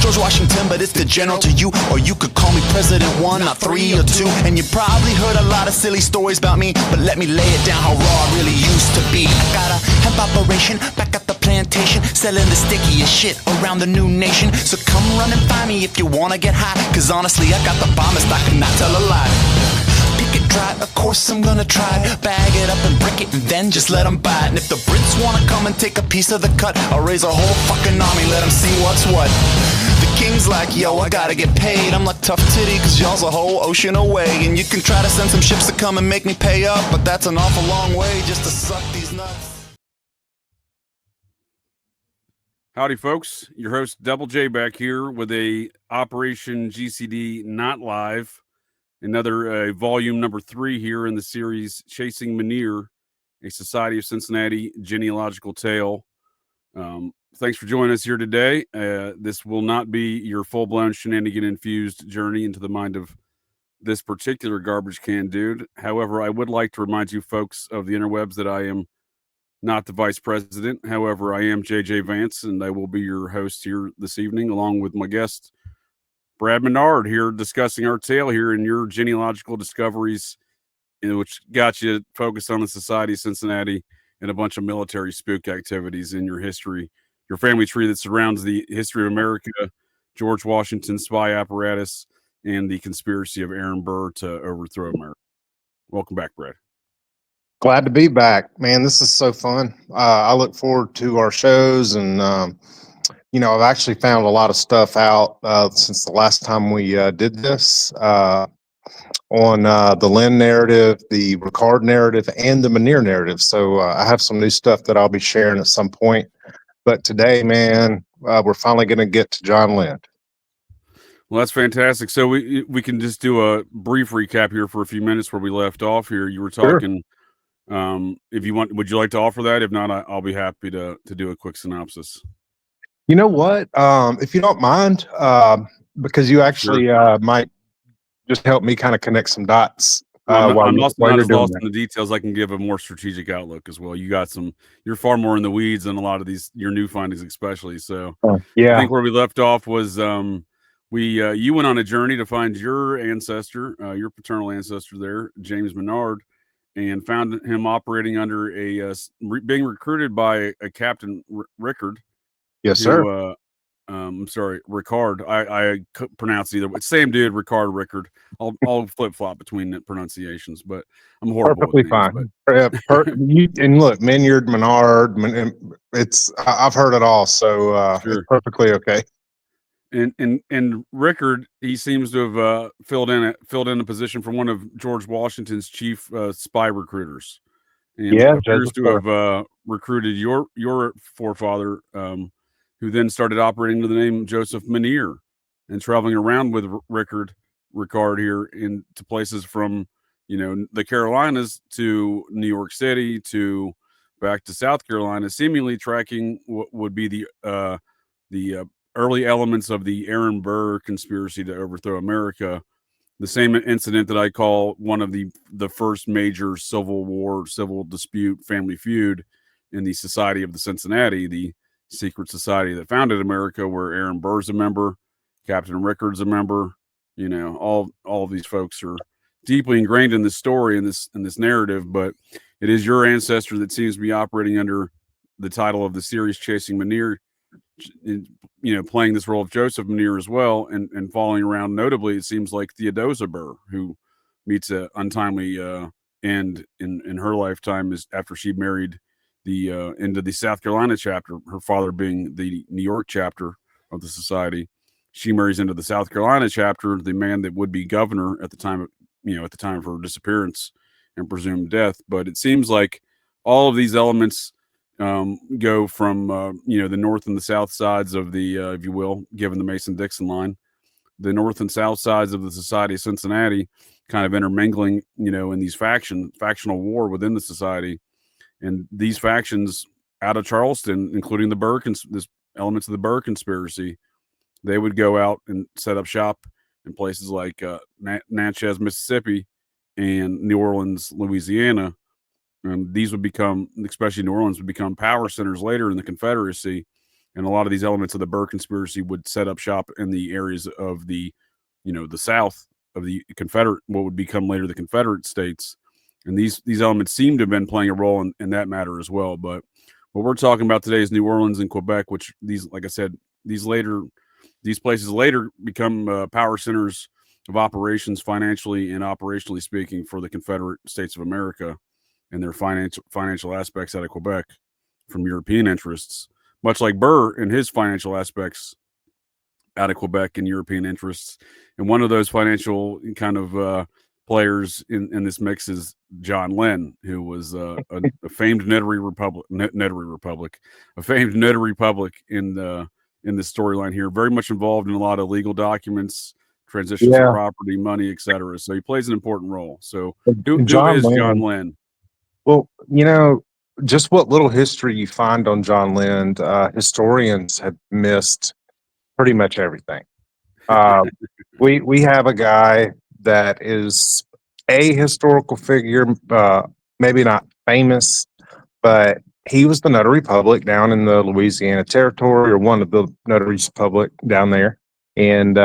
George Washington, but it's the general to you. Or you could call me President 1, not 3 or 2. And you probably heard a lot of silly stories about me, but let me lay it down how raw I really used to be. I got a hemp operation back at the plantation, selling the stickiest shit around the new nation. So come run and find me if you wanna get high, cause honestly I got the bombest, I cannot tell a lie. Pick it dry, of course I'm gonna try. Bag it up and brick it and then just let them buy it. And if the Brits wanna come and take a piece of the cut, I'll raise a whole fucking army, let them see what's what. The king's like, yo, I gotta get paid. I'm like, tough titty, cause y'all's a whole ocean away. And you can try to send some ships to come and make me pay up, but that's an awful long way just to suck these nuts. Howdy, folks. Your host, Double J, back here with a Operation GCD Not Live. Another volume number 3 here in the series, Chasing Miniere, a Society of Cincinnati Genealogical Tale. Thanks for joining us here today. This will not be your full-blown shenanigan-infused journey into the mind of this particular garbage can dude. However, I would like to remind you folks of the interwebs that I am not the vice president. However, I am JJ Vance, and I will be your host here this evening, along with my guest, Brad Minyard, here discussing our tale here in your genealogical discoveries, which got you focused on the Society of Cincinnati and a bunch of military spook activities in your history, your family tree that surrounds the history of America, George Washington spy apparatus, and the conspiracy of Aaron Burr to overthrow America. Welcome back, Brad. Glad to be back, man. This is so fun. I look forward to our shows, and I've actually found a lot of stuff out since the last time we did this on the Lynd narrative, the Ricard narrative, and the Miniere narrative. So I have some new stuff that I'll be sharing at some point. But today, man, we're finally going to get to John Lynd. Well, that's fantastic. So we can just do a brief recap here for a few minutes where we left off here. You were talking. Sure. If you want, would you like to offer that? If not, I'll be happy to do a quick synopsis. You know what? If you don't mind, because you actually might just help me kind of connect some dots. I'm also not as lost in the details. I can give a more strategic outlook as well. You're far more in the weeds than a lot of your new findings, especially. So yeah, I think where we left off was you went on a journey to find your ancestor, your paternal ancestor there, James Minyard, and found him operating under being recruited by a Captain Rickard. Yes, sir. I'm sorry, Ricard. I pronounce either way. Same dude, Ricard, Rickard. I'll flip flop between the pronunciations, but I'm horrible. Perfectly fine. And look, Minyard, Minyard. I've heard it all, so sure. It's perfectly okay. And Rickard, he seems to have filled in a position for one of George Washington's chief spy recruiters. And appears to have recruited your forefather, who then started operating under the name Joseph Miniere and traveling around with Ricard here into places from, the Carolinas to New York City to back to South Carolina, seemingly tracking what would be the early elements of the Aaron Burr conspiracy to overthrow America. The same incident that I call one of the first major civil dispute, family feud in the Society of the Cincinnati, the secret society that founded America, where Aaron Burr's a member, Captain Rickard's a member. All of these folks are deeply ingrained in this story, in this narrative. But it is your ancestor that seems to be operating under the title of the series, Chasing Miniere, playing this role of Joseph Miniere as well, and following around, notably, it seems like Theodosia Burr, who meets an untimely end in her lifetime is after she married into the South Carolina chapter, her father being the New York chapter of the society. She marries into the South Carolina chapter, the man that would be governor at the time of her disappearance and presumed death. But it seems like all of these elements go from the north and the south sides of the if you will, given the Mason-Dixon line, the north and south sides of the Society of Cincinnati kind of intermingling, in these factional war within the society. And these factions out of Charleston, including the Burr, elements of the Burr conspiracy, they would go out and set up shop in places like Natchez, Mississippi, and New Orleans, Louisiana. And these would become, especially New Orleans, would become power centers later in the Confederacy. and a lot of these elements of the Burr conspiracy would set up shop in the areas of the, the south of the Confederate, what would become later the Confederate States. And these elements seem to have been playing a role in that matter as well. But what we're talking about today is New Orleans and Quebec, which like I said, these places later become power centers of operations, financially and operationally speaking, for the Confederate States of America and their financial aspects out of Quebec from European interests, much like Burr and his financial aspects out of Quebec and European interests. And one of those financial kind of players in this mix is John Lynd, who was a famed notary republic in the storyline here, very much involved in a lot of legal documents, transitions of property, money, etc. So he plays an important role. So who is John Lynd? Well, just what little history you find on John Lynd, historians have missed pretty much everything. We have a guy that is a historical figure, maybe not famous, but he was the notary public down in the Louisiana Territory, or one of the notaries public down there, and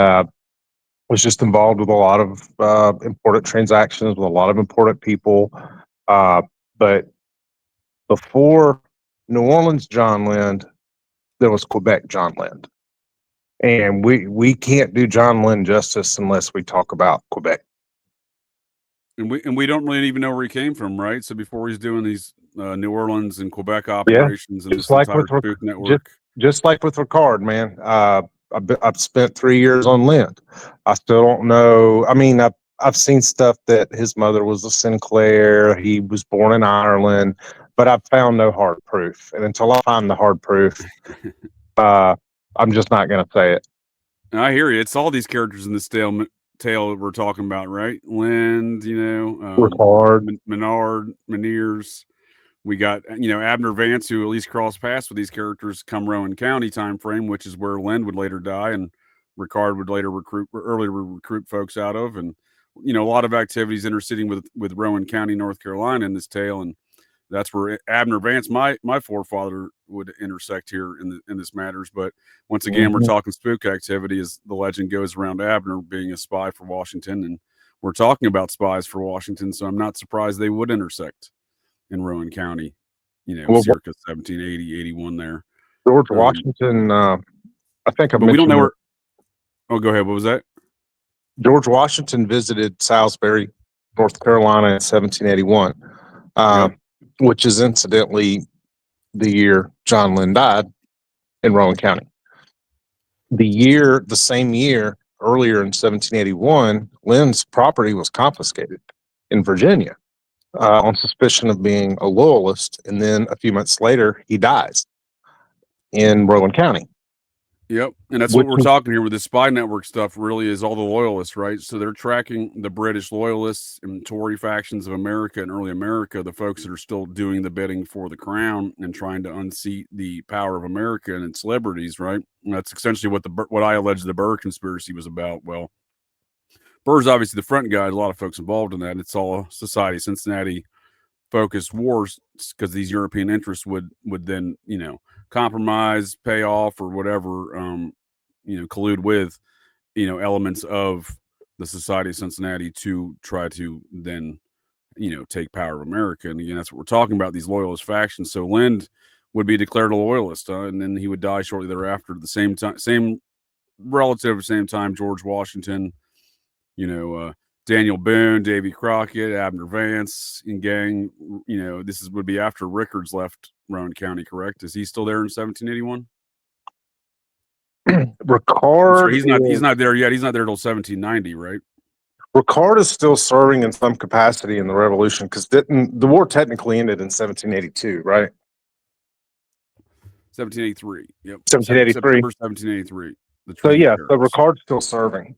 was just involved with a lot of important transactions with a lot of important people. But before New Orleans John Lynd, there was Quebec John Lynd. And we can't do John Lynd justice unless we talk about Quebec. And we don't really even know where he came from, right? So before he's doing these New Orleans and Quebec operations and this entire spook network. Just like with Ricard, man. I've spent 3 years on Lynd. I still don't know. I mean, I've seen stuff that his mother was a Sinclair. He was born in Ireland, but I've found no hard proof. And until I find the hard proof, I'm just not going to say it. I hear you. It's all these characters in this tale that we're talking about, right? Lynd, Ricard, Minyard, Miniers. We got, Abner Vance, who at least crossed paths with these characters come Rowan County time frame, which is where Lynd would later die, and Ricard would later recruit folks out of, and a lot of activities interceding with Rowan County, North Carolina, in this tale, and that's where Abner Vance, my forefather, would intersect here in this matters. But once again, we're talking spook activity, as the legend goes around Abner being a spy for Washington, and we're talking about spies for Washington, so I'm not surprised they would intersect in Rowan County, circa 1780, 81 there. George Washington, I think we don't know where. Oh, go ahead. What was that? George Washington visited Salisbury, North Carolina in 1781. Which is incidentally the year John Lynd died in Rowan County. The same year, earlier in 1781, Lynd's property was confiscated in Virginia on suspicion of being a loyalist, and then a few months later, he dies in Rowan County. Yep, and that's what we're talking here with this spy network stuff. Really, is all the loyalists, right? So they're tracking the British loyalists and Tory factions of America and early America, the folks that are still doing the bidding for the crown and trying to unseat the power of America and its liberties, right? And that's essentially what I allege the Burr conspiracy was about. Well, Burr's obviously the front guy. A lot of folks involved in that. It's all society Cincinnati focused wars, because these European interests would then compromise, pay off, or whatever, collude with elements of the society of Cincinnati to try to then take power of America. And again, that's what we're talking about, these loyalist factions. So Lynd would be declared a loyalist, and then he would die shortly thereafter. At the same time, same time, George Washington, Daniel Boone, Davy Crockett, Abner Vance, and gang. This would be after Rickards left Rowan County, correct? Is he still there in 1781? Ricard, he's not there yet. He's not there till 1790, right? Ricard is still serving in some capacity in the Revolution, because the war technically ended in 1782, right? 1783. Yep. 1783. September 1783. So Ricard's still serving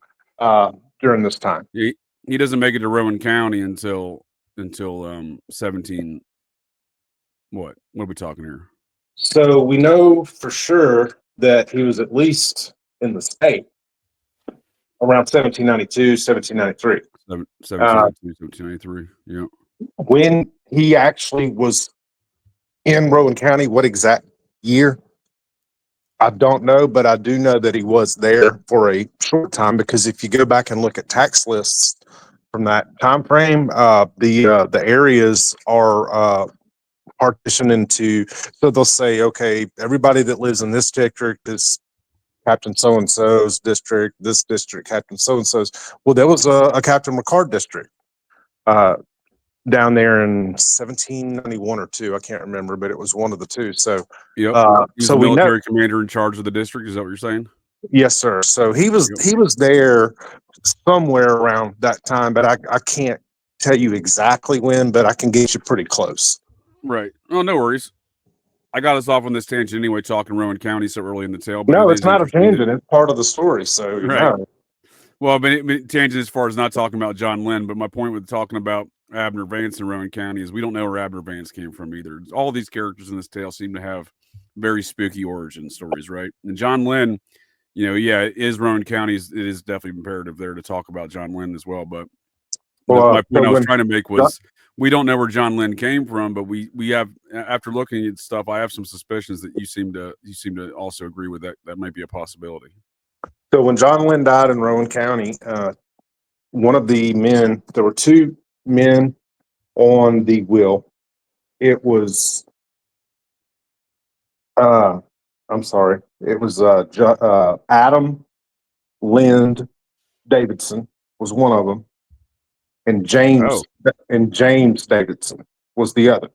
during this time. He doesn't make it to Rowan County until 17. What are we talking here? So we know for sure that he was at least in the state around 1792, 1793. 1793. Yeah. When he actually was in Rowan County, what exact year? I don't know, but I do know that he was there for a short time, because if you go back and look at tax lists from that time frame, the areas are partitioned into. So they'll say, okay, everybody that lives in this district is Captain so and so's district. This district, Captain so and so's. Well, there was a Captain McCard district down there in 1791 or two. I can't remember, but it was one of the two. So, he was so the we know. military commander in charge of the district. Is that what you're saying? Yes, sir. So he was there somewhere around that time, but I can't tell you exactly when, but I can get you pretty close. Right. Oh, no worries. I got us off on this tangent anyway, talking Rowan County so early in the tale. But no, it's not a tangent. It's part of the story. So, right. Well, but tangent as far as not talking about John Lynd, but my point with talking about Abner Vance in Rowan County is we don't know where Abner Vance came from either. All these characters in this tale seem to have very spooky origin stories, right? And John Lynd, it is Rowan County. It is definitely imperative there to talk about John Lynd as well. But my point I was trying to make was we don't know where John Lynd came from, but we have, after looking at stuff, I have some suspicions that you seem to also agree with that might be a possibility. So when John Lynd died in Rowan County, one of the men, there were two men on the will. It was, I'm sorry, it was Adam Lynd Davidson was one of them, and James Davidson was the other.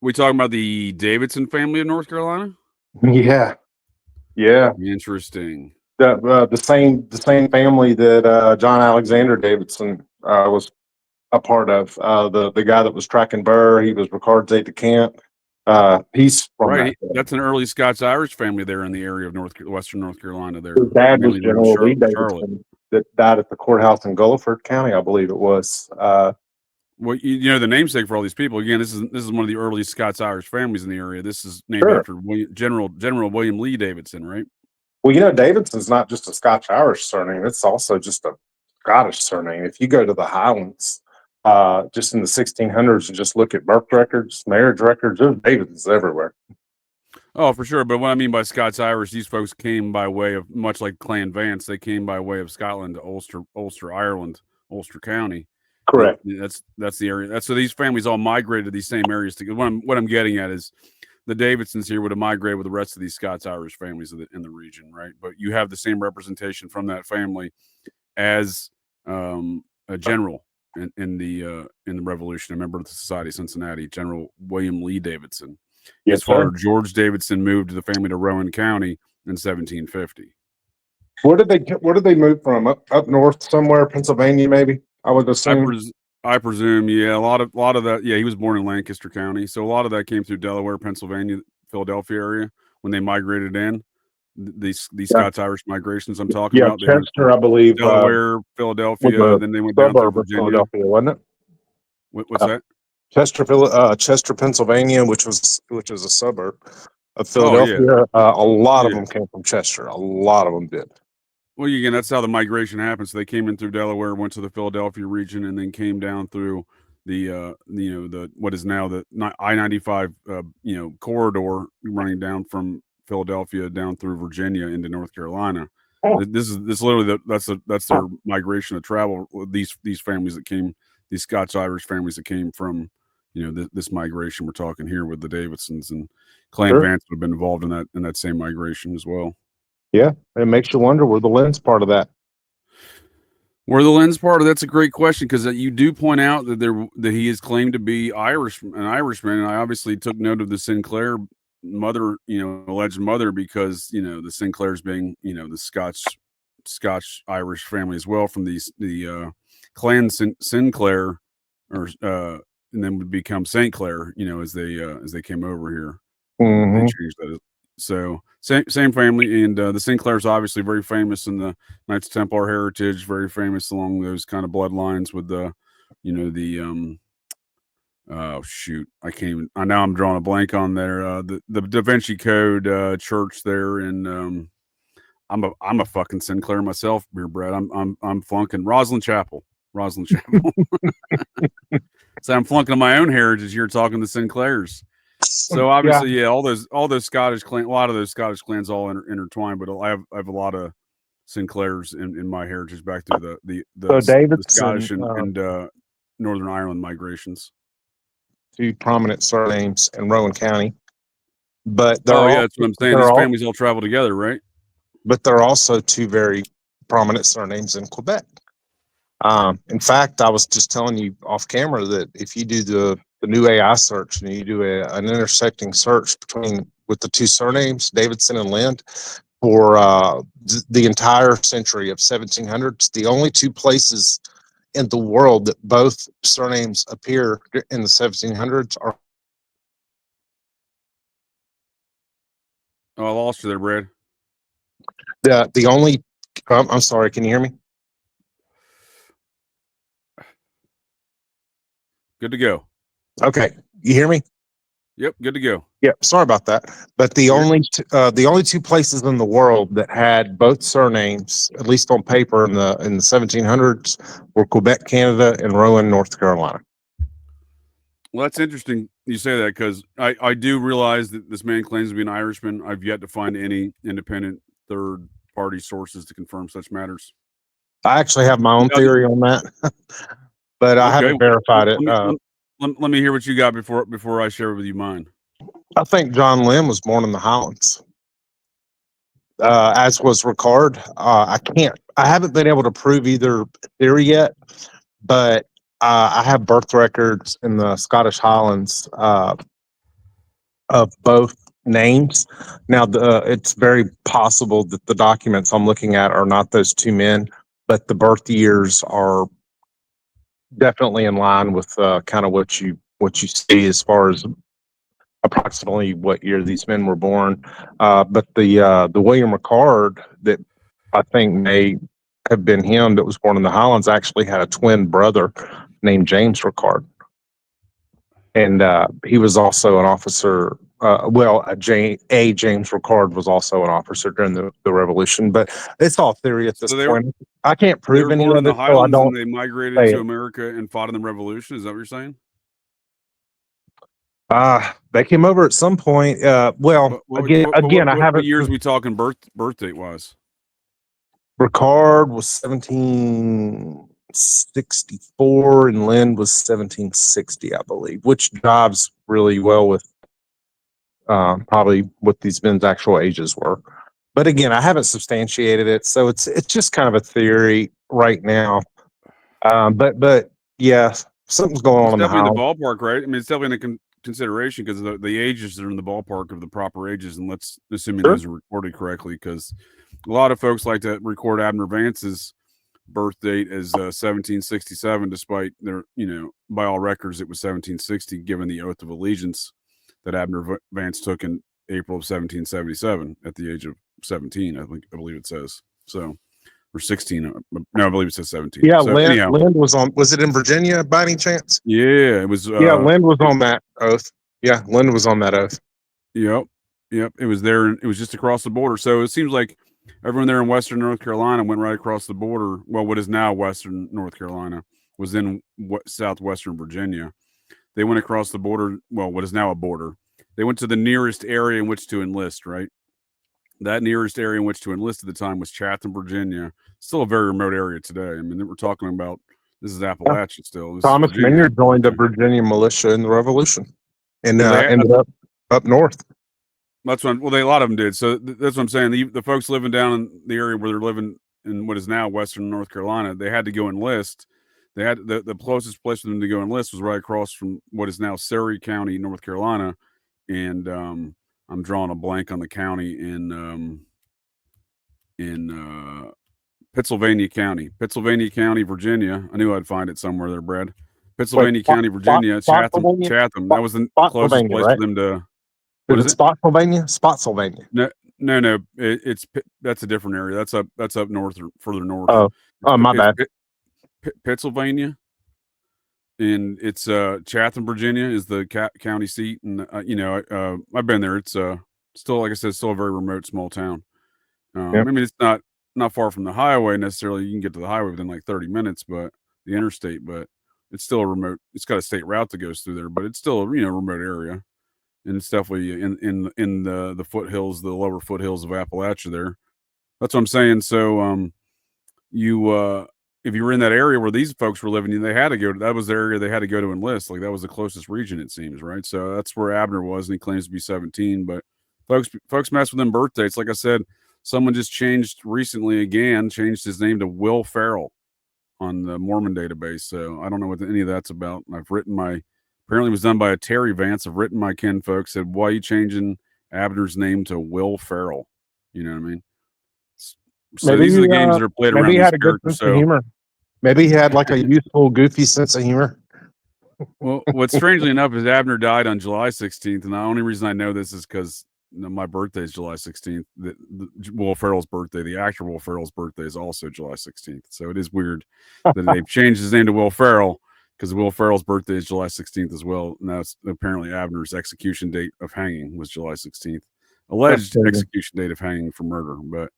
We talking about the Davidson family of North Carolina? Yeah. Interesting. The same family that John Alexander Davidson was a part of. The guy that was tracking Burr, he was Ricard's aide de camp. He's from right. That's an early Scots-Irish family there in the area of Western North Carolina. There, his dad was General Lee Davidson that died at the courthouse in Gulliford County, I believe it was. Well, the namesake for all these people. Again, this is one of the early Scots-Irish families in the area. This is named after General William Lee Davidson, right? Well, Davidson's not just a Scotch-Irish surname; it's also just a Scottish surname. If you go to the Highlands, just in the 1600s, and just look at birth records, marriage records, there's Davidsons everywhere. Oh, for sure. But what I mean by Scots-Irish, these folks came by way of, much like Clan Vance, they came by way of Scotland to Ulster, Ireland, Ulster County. Correct. That's the area. So these families all migrated to these same areas. What I'm getting at is the Davidsons here would have migrated with the rest of these Scots-Irish families in the region, right? But you have the same representation from that family as a general in the Revolution, a member of the Society of Cincinnati, General William Lee Davidson. Yes, his father George Davidson moved the family to Rowan County in 1750. Where did they move from? Up north somewhere, Pennsylvania, maybe? I would assume. I presume, yeah. A lot of that, yeah. He was born in Lancaster County, so a lot of that came through Delaware, Pennsylvania, Philadelphia area when they migrated in. These Scots-Irish migrations I'm talking about. Chester, I believe. Delaware, Philadelphia, then they went down to Virginia. Philadelphia, wasn't it? What's that? Chester, Pennsylvania, which was a suburb of Philadelphia. Oh, yeah. A lot of them came from Chester. A lot of them did. Well, again, that's how the migration happened. So they came in through Delaware, went to the Philadelphia region, and then came down through the what is now the I-95 corridor running down from Philadelphia down through Virginia into North Carolina. Oh. This literally that's their migration of travel. These families that came, these Scots-Irish families that came from this migration we're talking here with the Davidsons, and Clan Vance would have been involved in that same migration as well. Yeah, it makes you wonder, were the Lynds part of that? Were the Lynds part of that's a great question, because you do point out that he is claimed to be an Irishman, and I obviously took note of the Sinclair mother, alleged mother, because the Sinclairs being the Scotch Irish family as well, from the clan Sinclair, or and then would become St. Clair, as they came over here. Mm-hmm. They changed that. So same family, and the Sinclairs obviously very famous in the Knights Templar heritage, very famous along those kind of bloodlines with oh shoot, I can't even. I know I'm drawing a blank on there. The Da Vinci Code church there, and I'm a fucking Sinclair myself, beer Brad. I'm flunking Roslyn Chapel. So I'm flunking my own heritage. You're talking the Sinclairs. So obviously, yeah, all those Scottish clans, a lot of those Scottish clans all intertwined. But I have a lot of Sinclairs in my heritage back through the Scottish and Northern Ireland migrations. Two prominent surnames in Rowan County, but that's what I'm saying. These families all travel together, right? But there are also two very prominent surnames in Quebec. In fact, I was just telling you off camera that if you do the new AI search and you do an intersecting search with the two surnames, Davidson and Lynd, for the entire century of 1700s, the only two places in the world that both surnames appear in the 1700s are. Oh, I lost you there, Brad. The only, I'm sorry, can you hear me? Good to go. Okay, you hear me? Yep, good to go. Yep, sorry about that. But the only two places in the world that had both surnames, at least on paper, in the 1700s, were Quebec, Canada, and Rowan, North Carolina. Well, that's interesting you say that, because I do realize that this man claims to be an Irishman. I've yet to find any independent third-party sources to confirm such matters. I actually have my own theory on that, but I haven't verified it. Let me hear what you got before I share with you mine. I think John Lynd was born in the Highlands, as was Ricard. I haven't been able to prove either theory yet, but I have birth records in the Scottish Highlands of both names. Now, it's very possible that the documents I'm looking at are not those two men, but the birth years are definitely in line with kind of what you see as far as approximately what year these men were born. But the William Ricard that I think may have been him that was born in the Highlands actually had a twin brother named James Ricard. And he was also an officer. James Ricard was also an officer during the Revolution, but it's all theory at this point. I can't prove any of it. The Highlands, and they migrated to America and fought in the Revolution. Is that what you're saying? They came over at some point. What years we talking birth date wise? Ricard was 1764 and Lynd was 1760, I believe, which jives really well with probably what these men's actual ages were. But again, I haven't substantiated it, so it's just kind of a theory right now. But yeah, something's going on in the house. Definitely the ballpark, right? I mean, it's definitely in consideration because the ages are in the ballpark of the proper ages, and let's assume those are recorded correctly, because a lot of folks like to record Abner Vance's birth date as 1767, despite their, by all records it was 1760, given the oath of allegiance that Abner Vance took in April of 1777 at the age of 17. I believe it says so, or 16. No, I believe it says 17. Yeah, so, Lynd was on. Was it in Virginia by any chance? Yeah, it was. Lynd was on that oath. Yeah, Lynd was on that oath. Yep. It was there. It was just across the border. So it seems like everyone there in Western North Carolina went right across the border. Well, what is now Western North Carolina was in southwestern Virginia. They went across the border. Well, what is now a border. They went to the nearest area in which to enlist, right? That nearest area in which to enlist at the time was Chatham, Virginia. Still a very remote area today. I mean, we're talking about, this is Appalachia still. Thomas Minyard joined the Virginia militia in the Revolution and ended up north. That's what. Well, a lot of them did. So that's what I'm saying. The folks living down in the area where they're living in what is now Western North Carolina, they had to go enlist. They had the closest place for them to go enlist was right across from what is now Surry County, North Carolina, and I'm drawing a blank on the county in Pittsylvania County, Virginia. I knew I'd find it somewhere there, Brad. Pennsylvania County, Virginia, Chatham. That was the closest place for them to. What is it? Spotsylvania. No. That's a different area. That's up north or further north. Oh, my bad. Pennsylvania, and it's Chatham, Virginia is the county seat, and I've been there. It's still, like I said, still a very remote small town. I mean, it's not far from the highway necessarily. You can get to the highway within like 30 minutes, but the interstate, but it's still a remote. It's got a state route that goes through there, but it's still a remote area. and it's definitely in the foothills, the lower foothills of Appalachia there. That's what I'm saying. So you if you were in that area where these folks were living, they had to go to, that was the area they had to go to enlist. Like that was the closest region, it seems, right? So that's where Abner was, and he claims to be 17. But folks mess with them birth dates. Like I said, someone just changed his name to Will Ferrell on the Mormon database. So I don't know what any of that's about. I've written apparently it was done by a Terry Vance. I've written my kin folks, said, why are you changing Abner's name to Will Ferrell? You know what I mean? So maybe these are the games that are played around these characters. So humor. Maybe he had like a youthful, goofy sense of humor. Well, what's strangely enough is Abner died on July 16th, and the only reason I know this is because my birthday is July 16th. Will Ferrell's birthday, the actor Will Ferrell's birthday, is also July 16th. So it is weird that they've changed his name to Will Ferrell because Will Ferrell's birthday is July 16th as well. And that's apparently Abner's execution date of hanging was July 16th, alleged execution date of hanging for murder, but.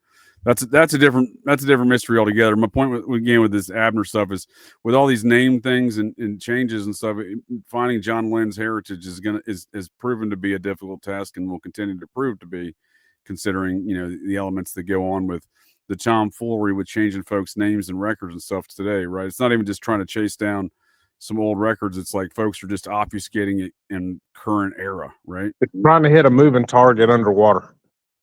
That's a different mystery altogether. My point with this Abner stuff is with all these name things and changes and stuff, finding John Lynd's heritage is proven to be a difficult task and will continue to prove to be, considering the elements that go on with the tomfoolery with changing folks' names and records and stuff today. Right? It's not even just trying to chase down some old records. It's like folks are just obfuscating it in current era. Right? It's trying to hit a moving target underwater.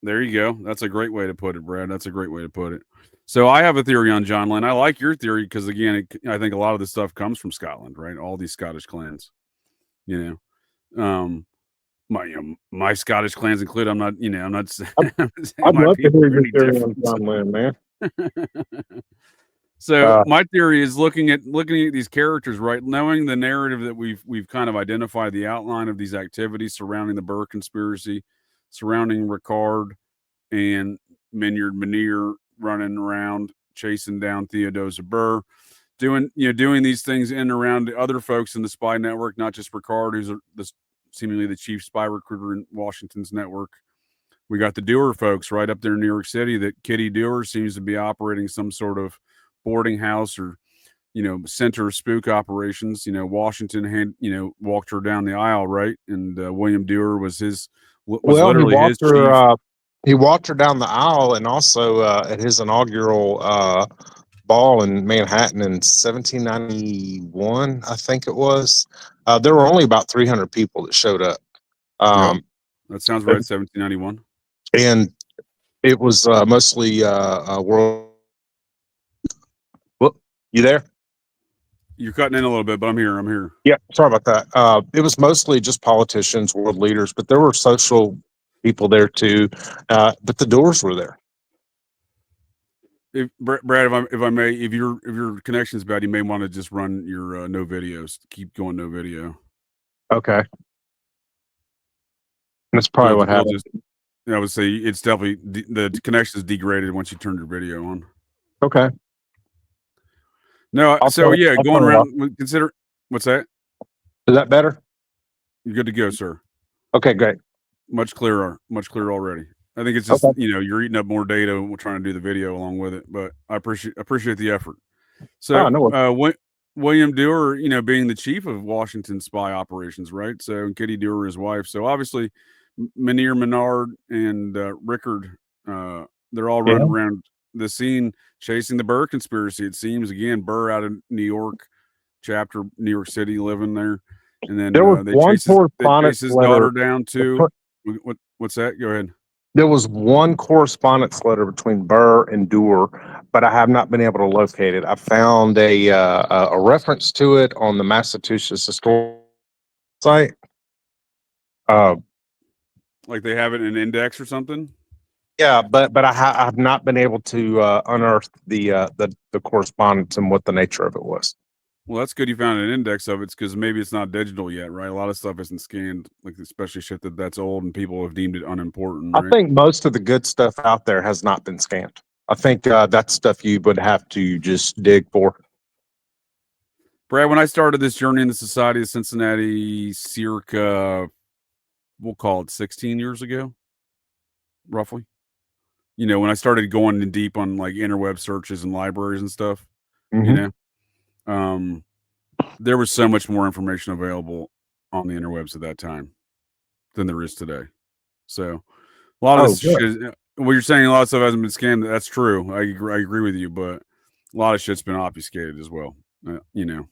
There you go. That's a great way to put it, Brad. That's a great way to put it. So I have a theory on John Lynd. I like your theory because, again, I think a lot of this stuff comes from Scotland, right? All these Scottish clans, my Scottish clans include. I'm not. I'd love to hear your theory on John Lynd, man. So my theory is looking at these characters, right? Knowing the narrative that we've kind of identified, the outline of these activities surrounding the Burr conspiracy, surrounding Ricard and Miniere running around chasing down Theodosia Burr, doing these things in and around other folks in the spy network, not just Ricard, who's seemingly the chief spy recruiter in Washington's network. We got the Dewar folks right up there in New York City. That Kitty Dewar seems to be operating some sort of boarding house or center of spook operations. Washington had walked her down the aisle, right, and William Dewar was his. Literally his chief. He walked her down the aisle, and also at his inaugural ball in Manhattan in 1791, I think it was. There were only about 300 people that showed up. That sounds right. 1791, and it was mostly world. Whoop, you there? You're cutting in a little bit, but I'm here. Yeah, sorry about that. It was mostly just politicians, world leaders, but there were social people there too. But the doors were there. Brad, if I may, if your connection's bad, you may want to just run your no videos. Keep going no video. Okay. That's probably what happened. I would say it's definitely the connection is degraded once you turn your video on. Okay. No, going around, consider, what's that? Is that better? You're good to go, sir. Okay, great. Much clearer already. I think it's just, you're eating up more data and we're trying to do the video along with it, but I appreciate the effort. So, William Dewar, being the chief of Washington spy operations, right? So, and Kitty Dewar, his wife. So obviously Minyard and Ricard, they're all running around the scene chasing the Burr conspiracy. It seems, again, Burr out of New York, chapter New York City, living there, and then they chase his daughter down too. What's that? Go ahead. There was one correspondence letter between Burr and Dewar, but I have not been able to locate it. I found a reference to it on the Massachusetts historical site. Like they have it in an index or something. Yeah, but I have not been able to unearth the correspondence and what the nature of it was. Well, that's good you found an index of it, because maybe it's not digital yet, right? A lot of stuff isn't scanned, like especially shit that's old and people have deemed it unimportant. Right? I think most of the good stuff out there has not been scanned. I think that's stuff you would have to just dig for. Brad, when I started this journey in the Society of Cincinnati, circa, we'll call it 16 years ago, roughly. When I started going in deep on like interweb searches and libraries and stuff, there was so much more information available on the interwebs at that time. than there is today. So a lot of this shit, what you're saying, a lot of stuff hasn't been scammed. That's true. I agree with you, but a lot of shit's been obfuscated as well. You know.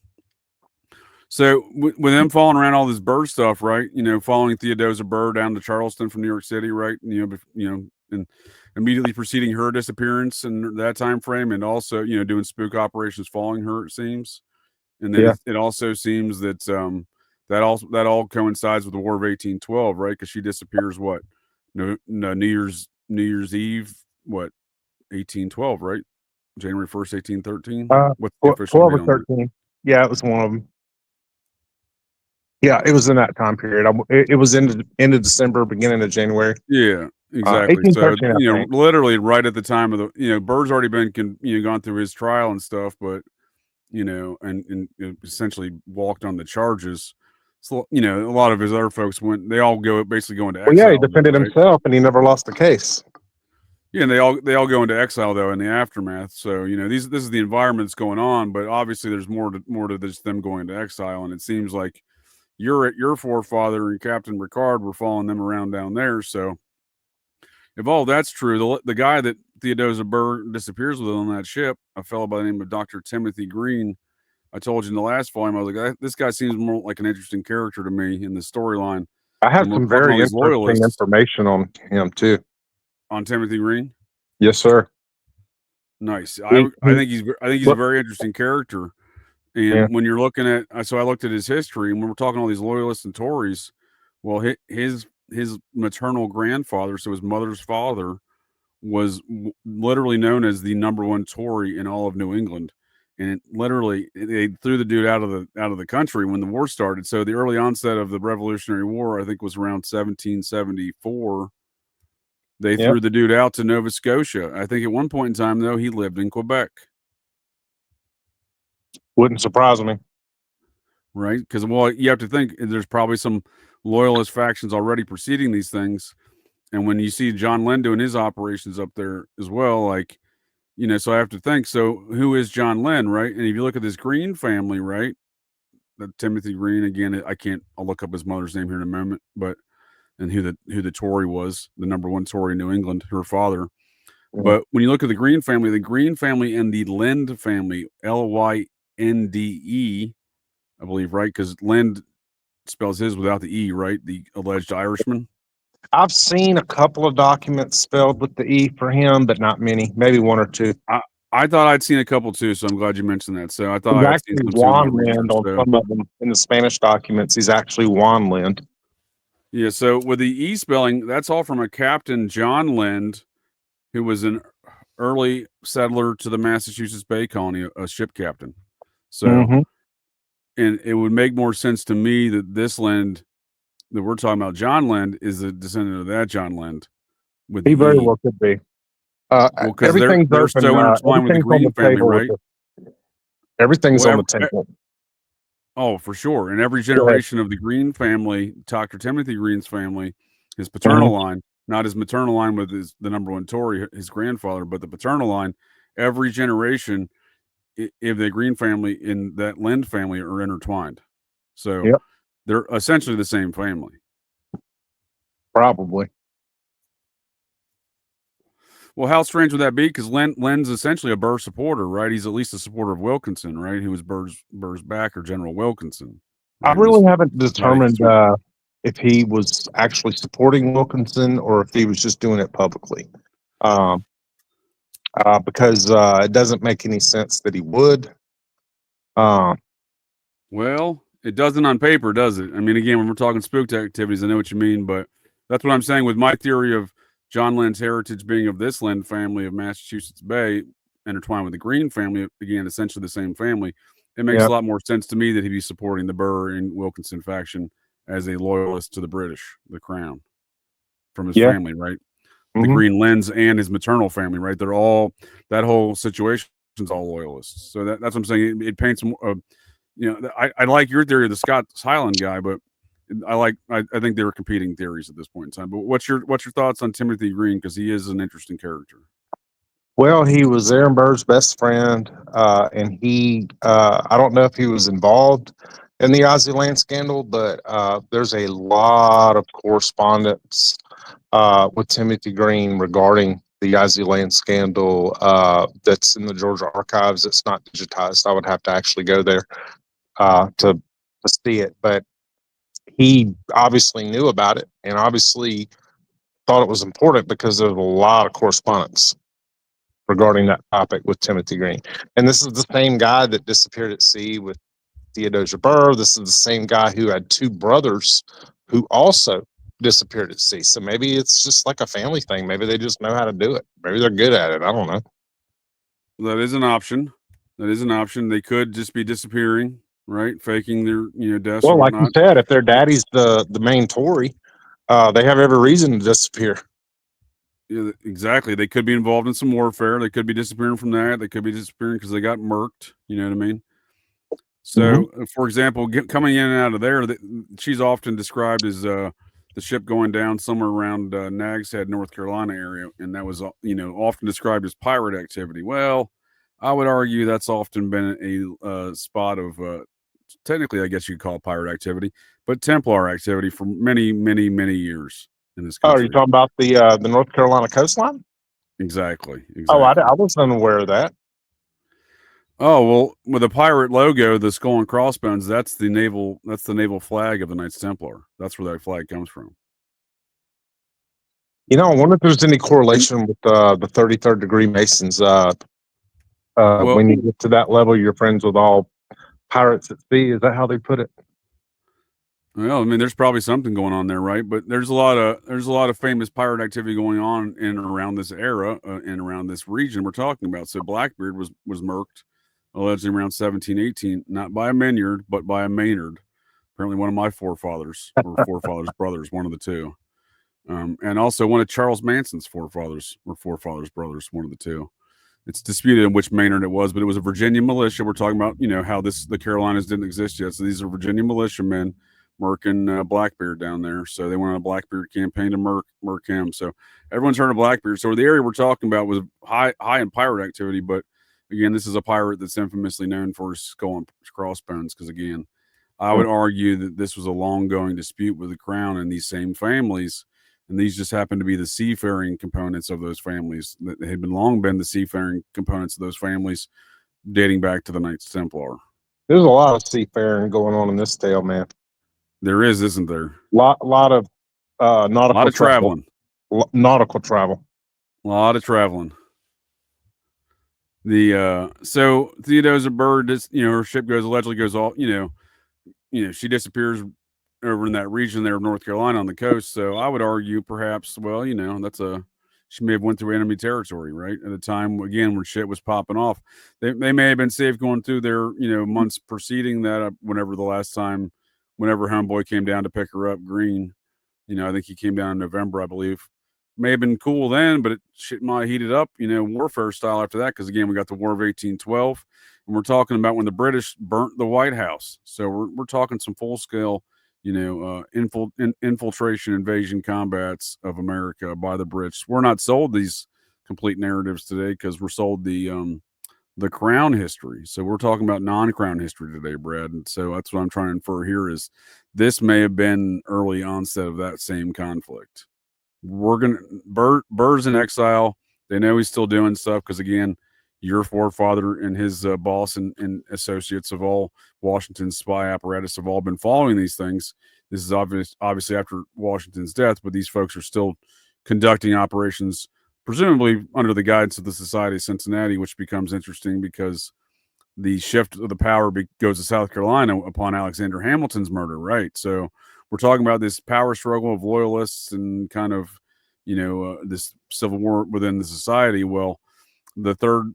So with them following around all this Burr stuff, right? You know, following Theodosia Burr down to Charleston from New York City, right? And immediately preceding her disappearance in that time frame, and also, you know, doing spook operations following her, it seems. And then it also seems that that all coincides with the War of 1812, right? Because she disappears no, New Year's Eve, 1812, right? January 1st, 1813. What's the official 12 or 13? Yeah, it was one of them. Yeah, it was in that time period. It was end of December, beginning of January. Yeah, exactly. So, you know, literally right at the time of the, you know, Burr's already been, gone through his trial and stuff, but, you know, and essentially walked on the charges. So, you know, a lot of his other folks basically go into exile. Yeah, he defended himself and he never lost the case. Yeah, and they all go into exile though in the aftermath. So, you know, this is the environment that's going on, but obviously there's more to just them going into exile, and it seems like your forefather and Captain Ricard were following them around down there. So if all that's true, the guy that Theodosia Burr disappears with on that ship, a fellow by the name of Dr. Timothy Green, I told you in the last volume, I was like, this guy seems more like an interesting character to me in the storyline. I have some very interesting information on him too. On Timothy Green? Yes, sir. Nice. I think he's a very interesting character. And when you're looking at, so I looked at his history, and when we're talking all these loyalists and Tories, well, his maternal grandfather, so his mother's father, was literally known as the #1 Tory in all of New England, and they threw the dude out of the country when the war started. So the early onset of the Revolutionary War, I think, was around 1774. They threw the dude out to Nova Scotia. I think at one point in time, though, he lived in Quebec. Wouldn't surprise me. Right? Because, well, you have to think there's probably some loyalist factions already preceding these things. And when you see John Lynd doing his operations up there as well, like, you know, so I have to think, so who is John Lynd, right? And if you look at this Green family, right? The Timothy Green, again, I'll look up his mother's name here in a moment, and who the Tory was, the #1 Tory in New England, her father. Yeah. But when you look at the Green family and the Lynd family, Lynde, I believe, right? Because Lynd spells his without the E, right? The alleged Irishman. I've seen a couple of documents spelled with the E for him, but not many. Maybe one or two. I thought I'd seen a couple too, so I'm glad you mentioned that. So I thought he's I'd seen some Juan Lynd on some of them in the Spanish documents. He's actually Juan Lynd. Yeah. So with the E spelling, that's all from a Captain John Lynd, who was an early settler to the Massachusetts Bay Colony, a ship captain. So, and it would make more sense to me that this Lynd that we're talking about, John Lynd, is a descendant of that John Lynd. He very well could be. Because they're so intertwined with the Green family, right? Everything's on the table. Oh, for sure. And every generation of the Green family, Dr. Timothy Green's family, his paternal line, not his maternal line with the #1 Tory, his grandfather, but the paternal line, every generation, if the Green family and that Lynd family are intertwined. So they're essentially the same family. Probably. Well, how strange would that be? Because Lynd's essentially a Burr supporter, right? He's at least a supporter of Wilkinson, right? Who was Burr's backer, General Wilkinson. Right? I really haven't determined if he was actually supporting Wilkinson or if he was just doing it publicly. Because it doesn't make any sense that he would. Well, it doesn't on paper, does it? I mean, again, when we're talking spook activities, I know what you mean, but that's what I'm saying with my theory of John Lynd's heritage being of this Lynd family of Massachusetts Bay, intertwined with the Green family, again, essentially the same family. It makes a lot more sense to me that he'd be supporting the Burr and Wilkinson faction as a loyalist to the British, the Crown, from his family, right? The Green Lynds and his maternal family, right? They're all, that whole situation's all loyalists. So that's what I'm saying. It paints, I like your theory of the Scott Highland guy, but I think they were competing theories at this point in time. But what's your thoughts on Timothy Green? Because he is an interesting character. Well, he was Aaron Burr's best friend, and he I don't know if he was involved in the Ozzy Land scandal, but there's a lot of correspondence with Timothy Green regarding the Ozzy Land scandal that's in the Georgia archives. It's not digitized. I would have to actually go there to see it, but he obviously knew about it and obviously thought it was important because there's a lot of correspondence regarding that topic with Timothy Green. And this is the same guy that disappeared at sea with Theodosia Burr. This is the same guy who had two brothers who also disappeared at sea. So maybe it's just like a family thing. Maybe they just know how to do it. Maybe they're good at it. I don't know. That is an option. They could just be disappearing, right? Faking their deaths. Well, or like whatnot. you said, if their daddy's the main Tory, they have every reason to disappear. Yeah, exactly. They could be involved in some warfare. They could be disappearing from that. They could be disappearing because they got murked. You know what I mean? So, for example, coming in and out of there, she's often described as the ship going down somewhere around Nags Head, North Carolina area, and that was often described as pirate activity. Well, I would argue that's often been a spot of technically, I guess you could call it pirate activity, but Templar activity for many, many, many years in this country. Oh, you're talking about the North Carolina coastline? Exactly. Oh, I wasn't unaware of that. Oh, well, with the pirate logo, the skull and crossbones, that's the naval flag of the Knights Templar. That's where that flag comes from. I wonder if there's any correlation with the 33rd degree Masons. When you get to that level, you're friends with all pirates at sea. Is that how they put it? Well, I mean, there's probably something going on there, right? But there's a lot of famous pirate activity going on in and around this era and around this region we're talking about. So Blackbeard was murked allegedly around 1718, not by a Minyard, but by a Maynard. Apparently, one of my forefathers or forefathers' brothers, one of the two, and also one of Charles Manson's forefathers or forefathers' brothers, one of the two. It's disputed in which Maynard it was, but it was a Virginia militia. We're talking about, how the Carolinas didn't exist yet, so these are Virginia militiamen murking Blackbeard down there. So they went on a Blackbeard campaign to murk him. So everyone's heard of Blackbeard. So the area we're talking about was high in pirate activity, but again, this is a pirate that's infamously known for his skull and crossbones. Because again, I would argue that this was a long-going dispute with the crown and these same families, and these just happen to be the seafaring components of those families that had long been the seafaring components of those families, dating back to the Knights Templar. There's a lot of seafaring going on in this tale, man. There is, isn't there? Lot of nautical traveling. Nautical travel. A lot of traveling. So Theodosia Burr, her ship allegedly goes off. She disappears over in that region there of North Carolina on the coast. So I would argue perhaps, she may have went through enemy territory, right? At a time, again, when shit was popping off. They may have been safe going through their, months preceding that, whenever Homeboy came down to pick her up, Green. I think he came down in November, I believe. May have been cool then, but shit might have heated up, warfare style after that. Because again, we got the War of 1812, and we're talking about when the British burnt the White House. So we're talking some full scale, infiltration, invasion, combats of America by the Brits. We're not sold these complete narratives today because we're sold the crown history. So we're talking about non-crown history today, Brad. And so that's what I'm trying to infer here is this may have been early onset of that same conflict. Burr's in exile. They know he's still doing stuff because again, your forefather and his boss and associates of all Washington's spy apparatus have all been following these things. This is obviously after Washington's death, but these folks are still conducting operations, presumably under the guidance of the Society of Cincinnati, which becomes interesting because the shift of the power goes to South Carolina upon Alexander Hamilton's murder, right? So we're talking about this power struggle of loyalists and kind of, this civil war within the society. Well, the third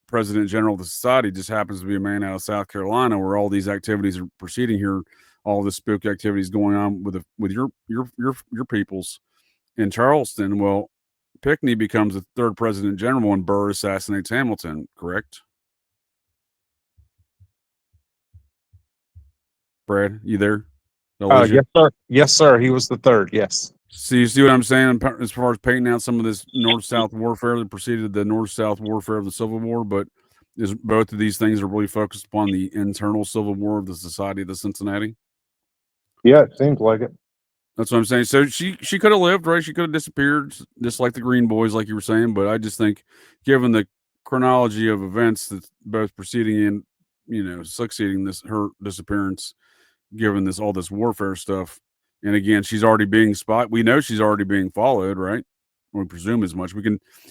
president general of the society just happens to be a man out of South Carolina, where all these activities are proceeding here, all the spook activities going on with your peoples in Charleston. Well, Pinckney becomes the third president general when Burr assassinates Hamilton, correct? Brad, you there? Yes, sir. Yes, sir. He was the third. Yes. So you see what I'm saying as far as painting out some of this north-south warfare that preceded the north-south warfare of the Civil War. But is both of these things are really focused upon the internal civil war of the Society of the Cincinnati. Yeah, it seems like it. That's what I'm saying. So she could have lived, right? She could have disappeared, just like the Green Boys, like you were saying. But I just think, given the chronology of events that's both preceding and succeeding her disappearance, given all this warfare stuff, and again, she's already being spotted. We know she's already being followed, right? We presume as much.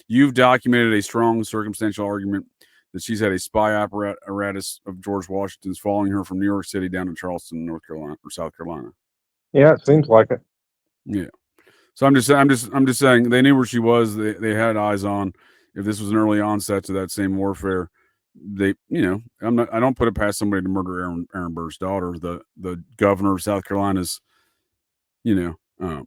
You've documented a strong circumstantial argument that she's had a spy apparatus of George Washington's following her from New York City down to Charleston, North Carolina or South Carolina. Yeah, it seems like it. Yeah. So I'm just saying they knew where she was. They had eyes on. If this was an early onset to that same warfare, I don't put it past somebody to murder Aaron Burr's daughter, the governor of South Carolina's,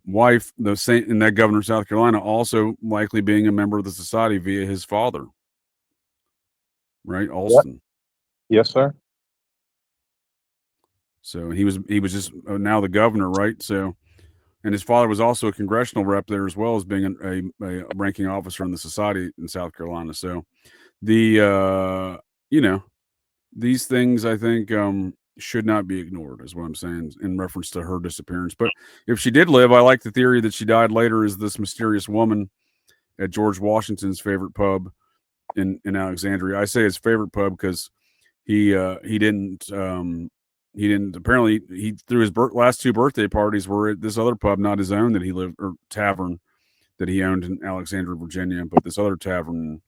wife, and that governor of South Carolina also likely being a member of the society via his father, right? Alston. Yep. Yes, sir. So he was just now the governor, right? So, and his father was also a congressional rep there as well as being a ranking officer in the society in South Carolina. So the these things I think should not be ignored, is what I'm saying in reference to her disappearance. But if she did live, I like the theory that she died later as this mysterious woman at George Washington's favorite pub in Alexandria. I say his favorite pub because he didn't apparently he threw his last two birthday parties were at this other pub, not his own that he lived, or tavern that he owned in Alexandria, Virginia, but this other tavern.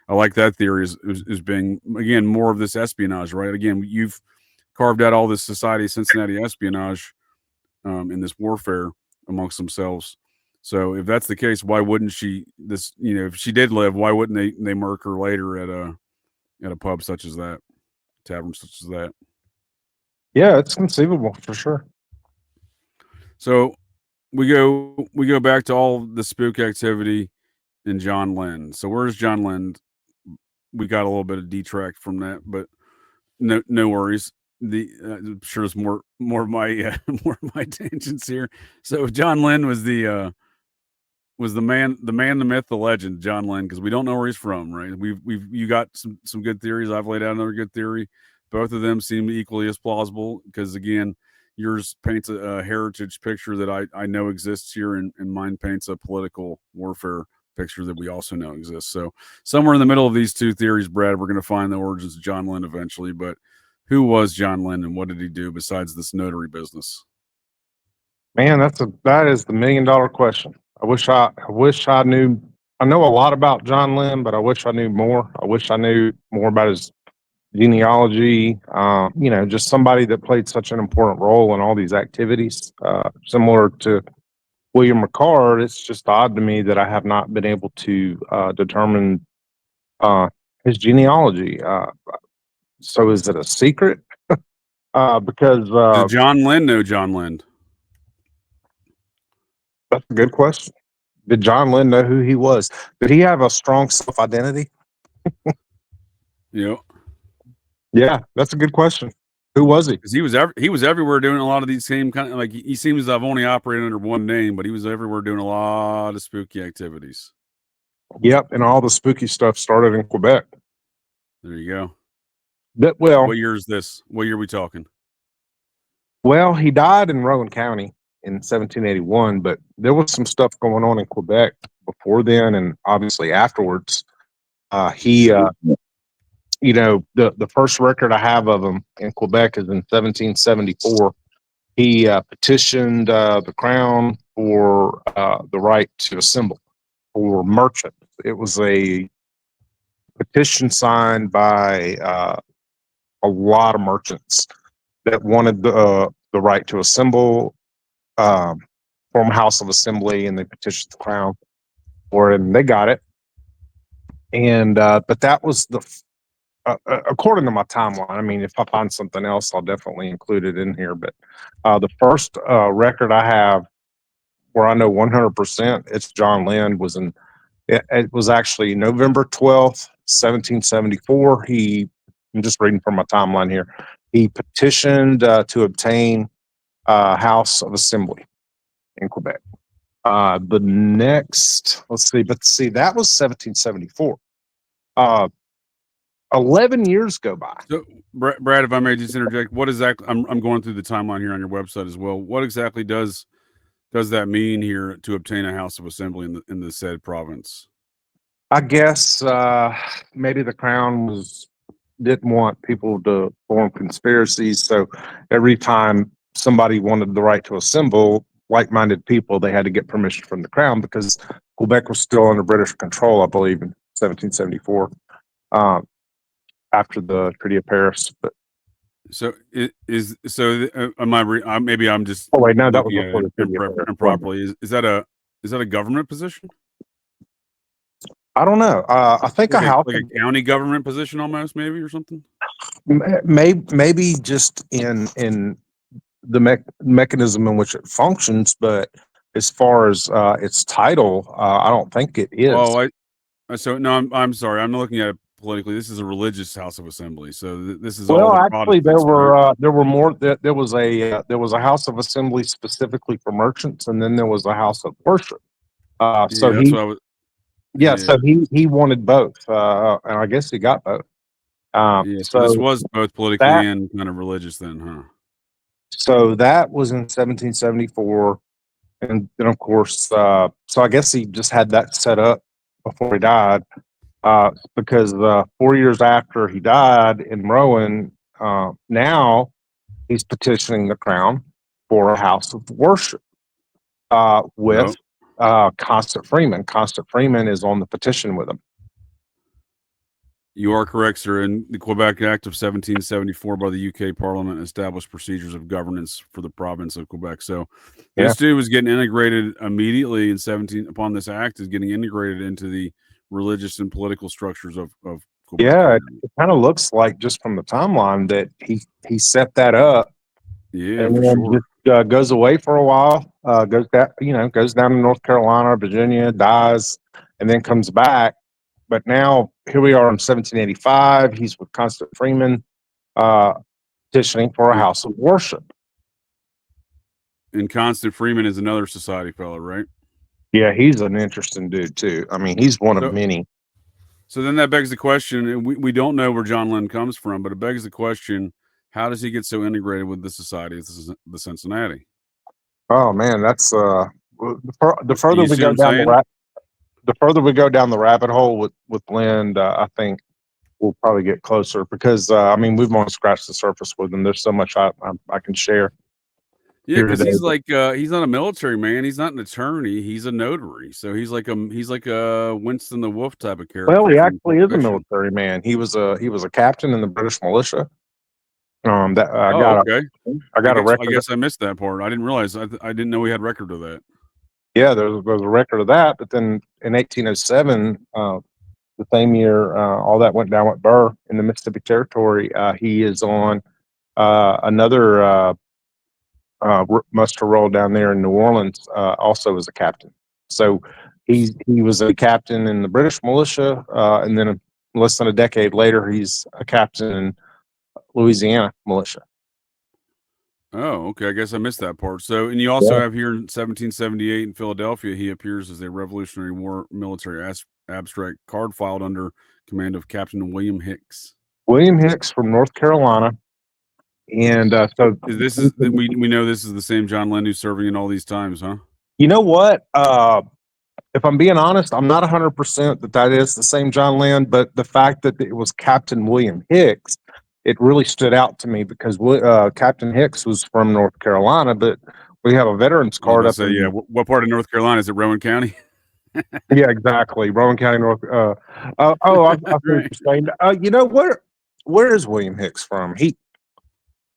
I like that theory is being, again, more of this espionage, right? Again, you've carved out all this Society of Cincinnati espionage in this warfare amongst themselves. So if that's the case, why wouldn't she? If she did live, why wouldn't they murk her later at a pub such as that, tavern such as that? Yeah, it's conceivable for sure. So we go back to all the spook activity in John Lynd. So where's John Lynd? We got a little bit of detract from that, but no worries. I'm sure there's more of my more of my tangents here. So John Lynd was the man, the myth, the legend, John Lynd, because we don't know where he's from, right? You got some good theories. I've laid out another good theory. Both of them seem equally as plausible because, again, yours paints a heritage picture that I know exists here, and mine paints a political warfare picture that we also know exists. So somewhere in the middle of these two theories, Brad, we're going to find the origins of John Lynd eventually. But who was John Lynd and what did he do besides this notary business? Man, that is the $1 million question. I wish I knew. I know a lot about John Lynd, but I wish I knew more. I wish I knew more about his genealogy. Just somebody that played such an important role in all these activities. Similar to William McCard, it's just odd to me that I have not been able to determine his genealogy. So is it a secret? Because Did John Lynd know John Lynd? That's a good question. Did John Lynd know who he was? Did he have a strong self-identity? Yeah. Yeah, that's a good question. Who was he? Because he was everywhere doing a lot of these same kind of, like, he seems to have only operated under one name, but he was everywhere doing a lot of spooky activities. Yep, and all the spooky stuff started in Quebec. There you go. What year is this? What year are we talking? Well, he died in Rowan County in 1781, but there was some stuff going on in Quebec before then, and obviously afterwards. The first record I have of him in Quebec is in 1774. He petitioned the crown for the right to assemble for merchants. It was a petition signed by a lot of merchants that wanted the right to assemble, form a house of assembly, and they petitioned the crown for it, and they got it. And but that was according to my timeline. I mean, if I find something else, I'll definitely include it in here. But the first record I have where I know 100% it's John Lynd was it was actually November 12th, 1774. I'm just reading from my timeline here. He petitioned to obtain a house of assembly in Quebec. The next, that was 1774. 11 years go by. So, Brad, if I may just interject, what exactly? I'm going through the timeline here on your website as well. What exactly does that mean here to obtain a house of assembly in the said province? I guess maybe the Crown didn't want people to form conspiracies, so every time somebody wanted the right to assemble like-minded people, they had to get permission from the Crown because Quebec was still under British control, I believe, in 1774, after the Treaty of Paris. But so am I? Maybe I'm just oh wait, no, that was looking at it improperly. Is that a government position? I don't know. I think like a house, like a county government position, almost, maybe, or something. maybe just in the mechanism in which it functions, but as far as its title, I don't think it is. Oh, no, I'm sorry. I'm looking at it politically. This is a religious house of assembly. So this is all. Actually, there were more. There was a house of assembly specifically for merchants, and then there was a house of worship. So that's what I was. Yeah, so he wanted both, and I guess he got both. So this was both politically and kind of religious then, huh? So that was in 1774, and then of course, so I guess he just had that set up before he died, because 4 years after he died in Rowan, now he's petitioning the Crown for a house of worship with Constant Freeman. Constant Freeman is on the petition with him. You are correct, sir. In the Quebec Act of 1774 by the UK Parliament established procedures of governance for the province of Quebec. So this dude was getting integrated immediately upon this act is getting integrated into the religious and political structures of Quebec. Yeah, it kind of looks like just from the timeline that he set that up. Yeah, and for sure. Just, goes away for a while, goes down to North Carolina, Virginia, dies, and then comes back. But now here we are in 1785. He's with Constant Freeman, petitioning for a house of worship. And Constant Freeman is another society fellow, right? Yeah, he's an interesting dude too. I mean, he's one of many. So then that begs the question, and we don't know where John Lynd comes from, but it begs the question, how does he get so integrated with the society of the Cincinnati? Oh man, that's the further we go down the further we go down the rabbit hole with Lynd, I think we'll probably get closer because I mean we've only scratched the surface with him. There's so much I can share. Yeah, because he's like he's not a military man. He's not an attorney. He's a notary. So he's like a Winston the Wolf type of character. Well, he actually is a military man. He was a captain in the British militia. I got a record. I guess I missed that part. I didn't realize. I didn't know we had record of that. Yeah, there's a record of that. But then in 1807, the same year, all that went down with Burr in the Mississippi Territory. He is on another muster roll down there in New Orleans, also as a captain. So he was a captain in the British militia, and then less than a decade later, he's a captain in Louisiana militia. Oh, okay. I guess I missed that part. So, and you also have here in 1778 in Philadelphia, he appears as a Revolutionary War military abstract card filed under command of Captain William Hicks. William Hicks from North Carolina. And so we know this is the same John Lynd who's serving in all these times, huh? You know what? If I'm being honest, I'm not 100% that is the same John Lynd, but the fact that it was Captain William Hicks, it really stood out to me because Captain Hicks was from North Carolina, but we have a veterans card up. What part of North Carolina is it? Rowan County? Yeah, exactly. Rowan County, North. I think you're saying. You know where is William Hicks from?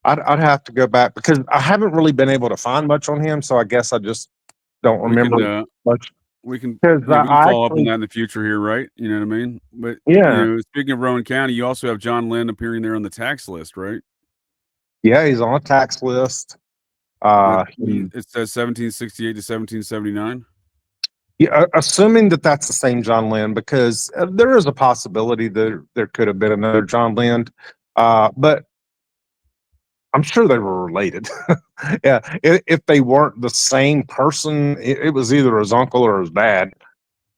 I'd have to go back because I haven't really been able to find much on him, so I guess I just don't remember much. We can follow up on that in the future here, right? You know what I mean? But speaking of Rowan County, you also have John Lynd appearing there on the tax list, right? Yeah, he's on a tax list. It says 1768 to 1779. Yeah, assuming that's the same John Lynd, because there is a possibility that there could have been another John Lynd, but I'm sure they were related. Yeah, if they weren't the same person, it was either his uncle or his dad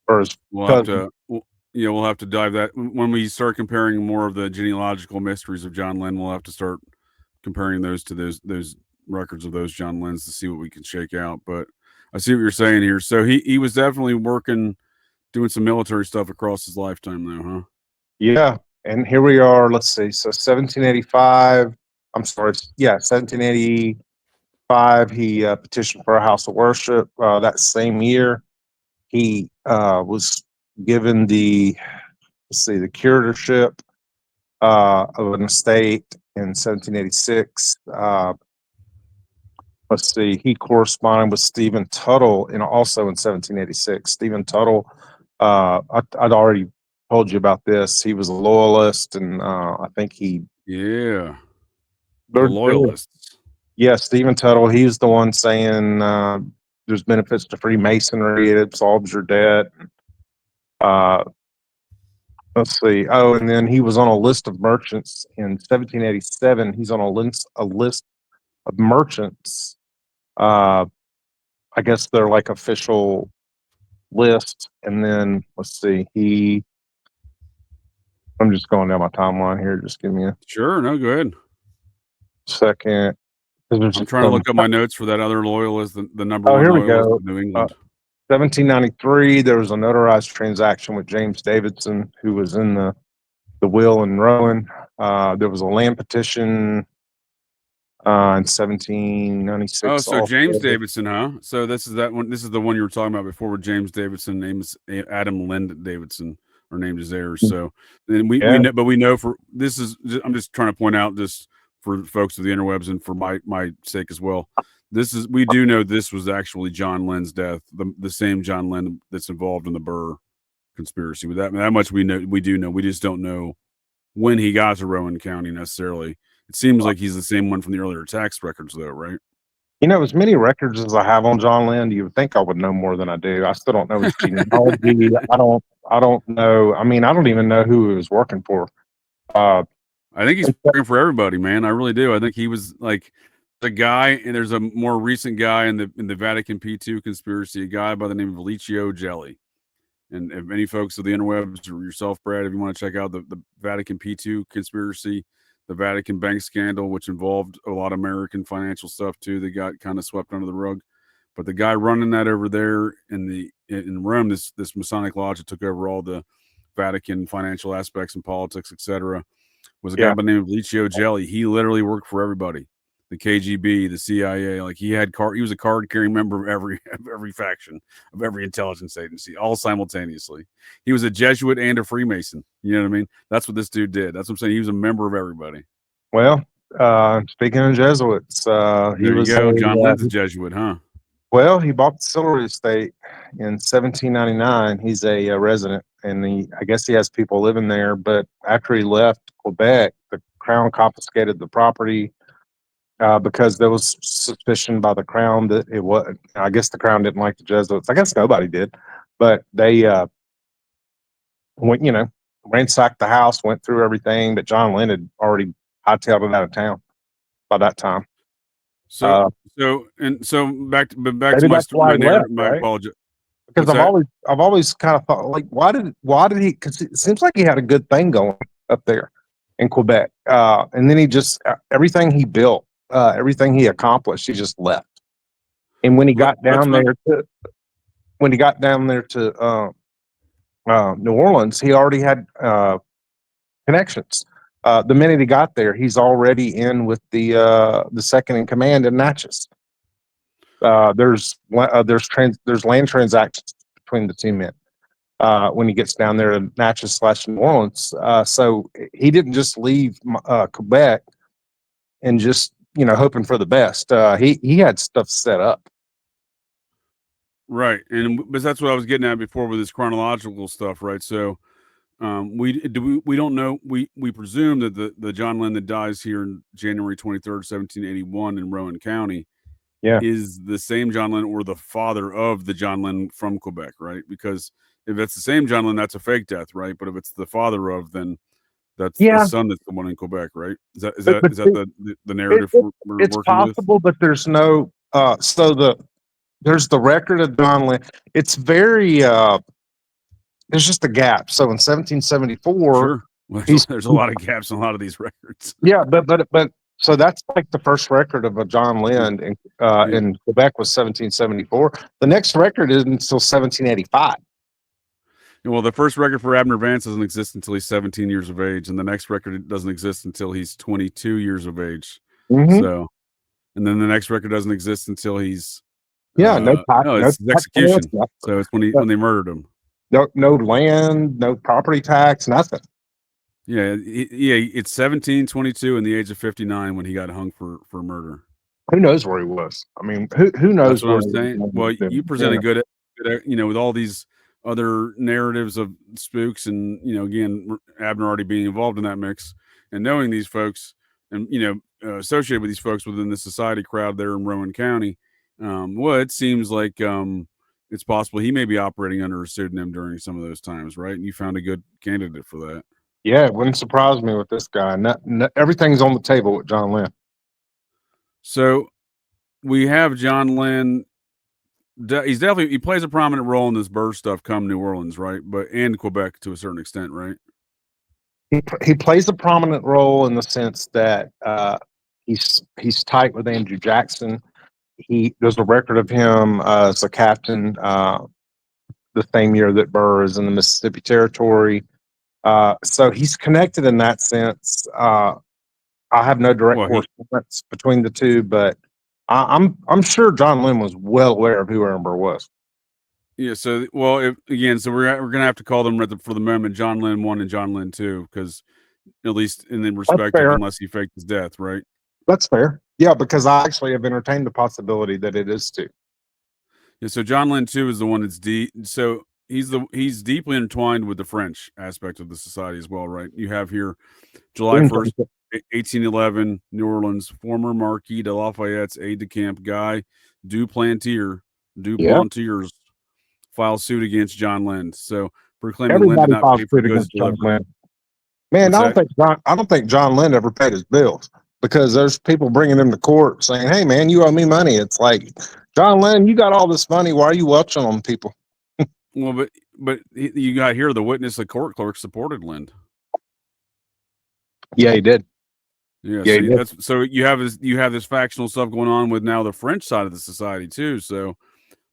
or his cousin. we'll have to dive that when we start comparing more of the genealogical mysteries of John Lynd. We'll have to start comparing those to those records of those John Lynds to see what we can shake out. But I see what you're saying here. So he was definitely doing some military stuff across his lifetime, though, huh? Yeah, and here we are. Let's see. So 1785. I'm sorry. Yeah, 1785. He petitioned for a house of worship. That same year, he was given the curatorship of an estate in 1786. Let's see. He corresponded with Stephen Tuttle, also in 1786. Stephen Tuttle. I'd already told you about this. He was a loyalist, and I think the loyalists. Yeah, Stephen Tuttle. He's the one saying there's benefits to Freemasonry. It absolves your debt. Let's see. Oh, and then he was on a list of merchants in 1787. He's on a list of merchants. I guess they're like official list. And then let's see. I'm just going down my timeline here. Just give me a Sure. No, go ahead. Second. I'm trying to look up my notes for that other loyalist, the number one here we loyalist go. of New England. 1793, there was a notarized transaction with James Davidson, who was in the will in Rowan. There was a land petition in 1796. Oh, so James Davidson, huh? So this is that one. This is the one you were talking about before, with James Davidson. Name is Adam Lynd Davidson, or named as heirs. So then we know, but we know for this is. I'm just trying to point out this for folks of the interwebs and for my sake as well. We do know this was actually John Lynd's death, the same John Lynd that's involved in the Burr conspiracy. With that much we know, we do know. We just don't know when he got to Rowan County necessarily. It seems like he's the same one from the earlier tax records, though, right? As many records as I have on John Lynd, you would think I would know more than I do. I still don't know his genealogy. I don't know. I mean, I don't even know who he was working for. I think he's working for everybody, man. I really do. I think he was like the guy, and there's a more recent guy in the Vatican P2 conspiracy, a guy by the name of Licio Jelly. And if any folks of the interwebs or yourself, Brad, if you want to check out the Vatican P2 conspiracy, the Vatican bank scandal, which involved a lot of American financial stuff too, that got kind of swept under the rug. But the guy running that over there in Rome, this Masonic lodge that took over all the Vatican financial aspects and politics, etc., was a guy by the name of Licio Jelly. He literally worked for everybody. The KGB, the CIA, like he was a card carrying member of every faction of every intelligence agency, all simultaneously. He was a Jesuit and a Freemason. You know what I mean? That's what this dude did. That's what I'm saying. He was a member of everybody. Well, speaking of Jesuits, There you go. John Lynd's a Jesuit, huh? Well, he bought the Sillery estate in 1799. He's a resident, and I guess he has people living there. But after he left Quebec, the Crown confiscated the property. Because there was suspicion by the Crown that it was. I guess the Crown didn't like the Jesuits. I guess nobody did, but they went, ransacked the house, went through everything. But John Lynd had already hightailed it out of town by that time. So back to my apology. Because I've always kind of thought, like, why did he? Because it seems like he had a good thing going up there in Quebec, and then he just everything he built. Everything he accomplished, he just left. And when he got down there to New Orleans, he already had connections. The minute he got there, he's already in with the second in command in Natchez. There's land transactions between the two men when he gets down there to Natchez / New Orleans. So he didn't just leave Quebec and just hoping for the best. He had stuff set up. Right. But that's what I was getting at before with this chronological stuff, right? So we don't know. We presume that the John Lynd that dies here in January 23rd, 1781 in Rowan County is the same John Lynd or the father of the John Lynd from Quebec, right? Because if it's the same John Lynd, that's a fake death, right? But if it's the father of, then that's the son that's the one in Quebec, right? Is that the narrative we're it's working possible, with? But there's no there's the record of John Lynd. It's very there's just a gap. So in 1774, sure. Well, there's a lot of gaps in a lot of these records. Yeah, but so that's like the first record of a John Lynd in Quebec was 1774. The next record isn't until 1785. Well, the first record for Abner Vance doesn't exist until he's 17 years of age, and the next record doesn't exist until he's 22 years of age. Mm-hmm. So, and then the next record doesn't exist until he's it's execution. So it's when they murdered him. No land, no property tax, nothing. Yeah, it's 17, 22, and the age of 59 when he got hung for murder. Who knows where he was? I mean, who knows? That's what I'm saying. Well, you presented good, with all these other narratives of spooks, and again, Abner already being involved in that mix, and knowing these folks, and associated with these folks within the society crowd there in Rowan County. Well, it seems like it's possible he may be operating under a pseudonym during some of those times, right? And you found a good candidate for that. Yeah, it wouldn't surprise me with this guy. Everything's on the table with John Lynd. So we have John Lynd. He plays a prominent role in this Burr stuff come New Orleans, right? And Quebec to a certain extent, right? He plays a prominent role in the sense that he's tight with Andrew Jackson. There's a record of him as a captain the same year that Burr is in the Mississippi Territory. So he's connected in that sense. I have no direct correspondence between the two, but I'm sure John Lynd was well aware of who Aaron Burr was. Yeah. So we're gonna have to call them for the moment John Lynd 1 and John Lynd 2, because at least in the respective, unless he faked his death, right? That's fair. Yeah, because I actually have entertained the possibility that it is 2. Yeah. So John Lynd 2 is the one that's So he's deeply intertwined with the French aspect of the society as well, right? You have here July 1st, 1811, New Orleans, former Marquis de Lafayette's aide-de-camp Guy Duplantiers files suit against John Lynd. So proclaiming Lynd did not pay for goods delivered. Man, I don't think John Lynd ever paid his bills, because there's people bringing him to court saying, "Hey, man, you owe me money." It's like, John Lynd, you got all this money. Why are you welching on people? Well, but you got here the witness, the court clerk supported Lynd. Yeah, he did. Yeah, so you have this factional stuff going on with now the French side of the society too. So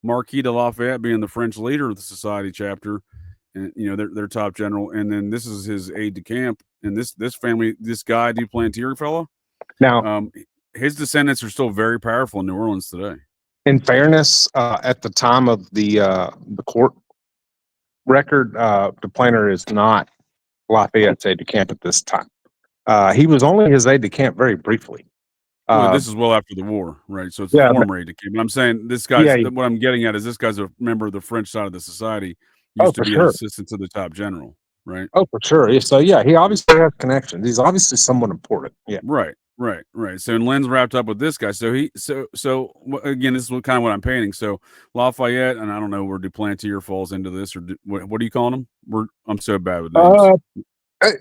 Marquis de Lafayette being the French leader of the society chapter, and their top general, and then this is his aide de camp, and this family, this guy Duplantiers fellow. Now, his descendants are still very powerful in New Orleans today. In fairness, at the time of the court record, Duplantiers is not Lafayette's aide de camp at this time. He was only his aide de camp very briefly. This is well after the war, right? So it's a former aide de camp. But I'm saying this guy's. What I'm getting at is this guy's a member of the French side of the society. Used to be an assistant to the top general, right? Oh, for sure. So he obviously has connections. He's obviously somewhat important. Yeah. Right. So Lynd's wrapped up with this guy. So again, this is kind of what I'm painting. So Lafayette, and I don't know where Duplantiers falls into this, or what are you calling him? I'm so bad with names.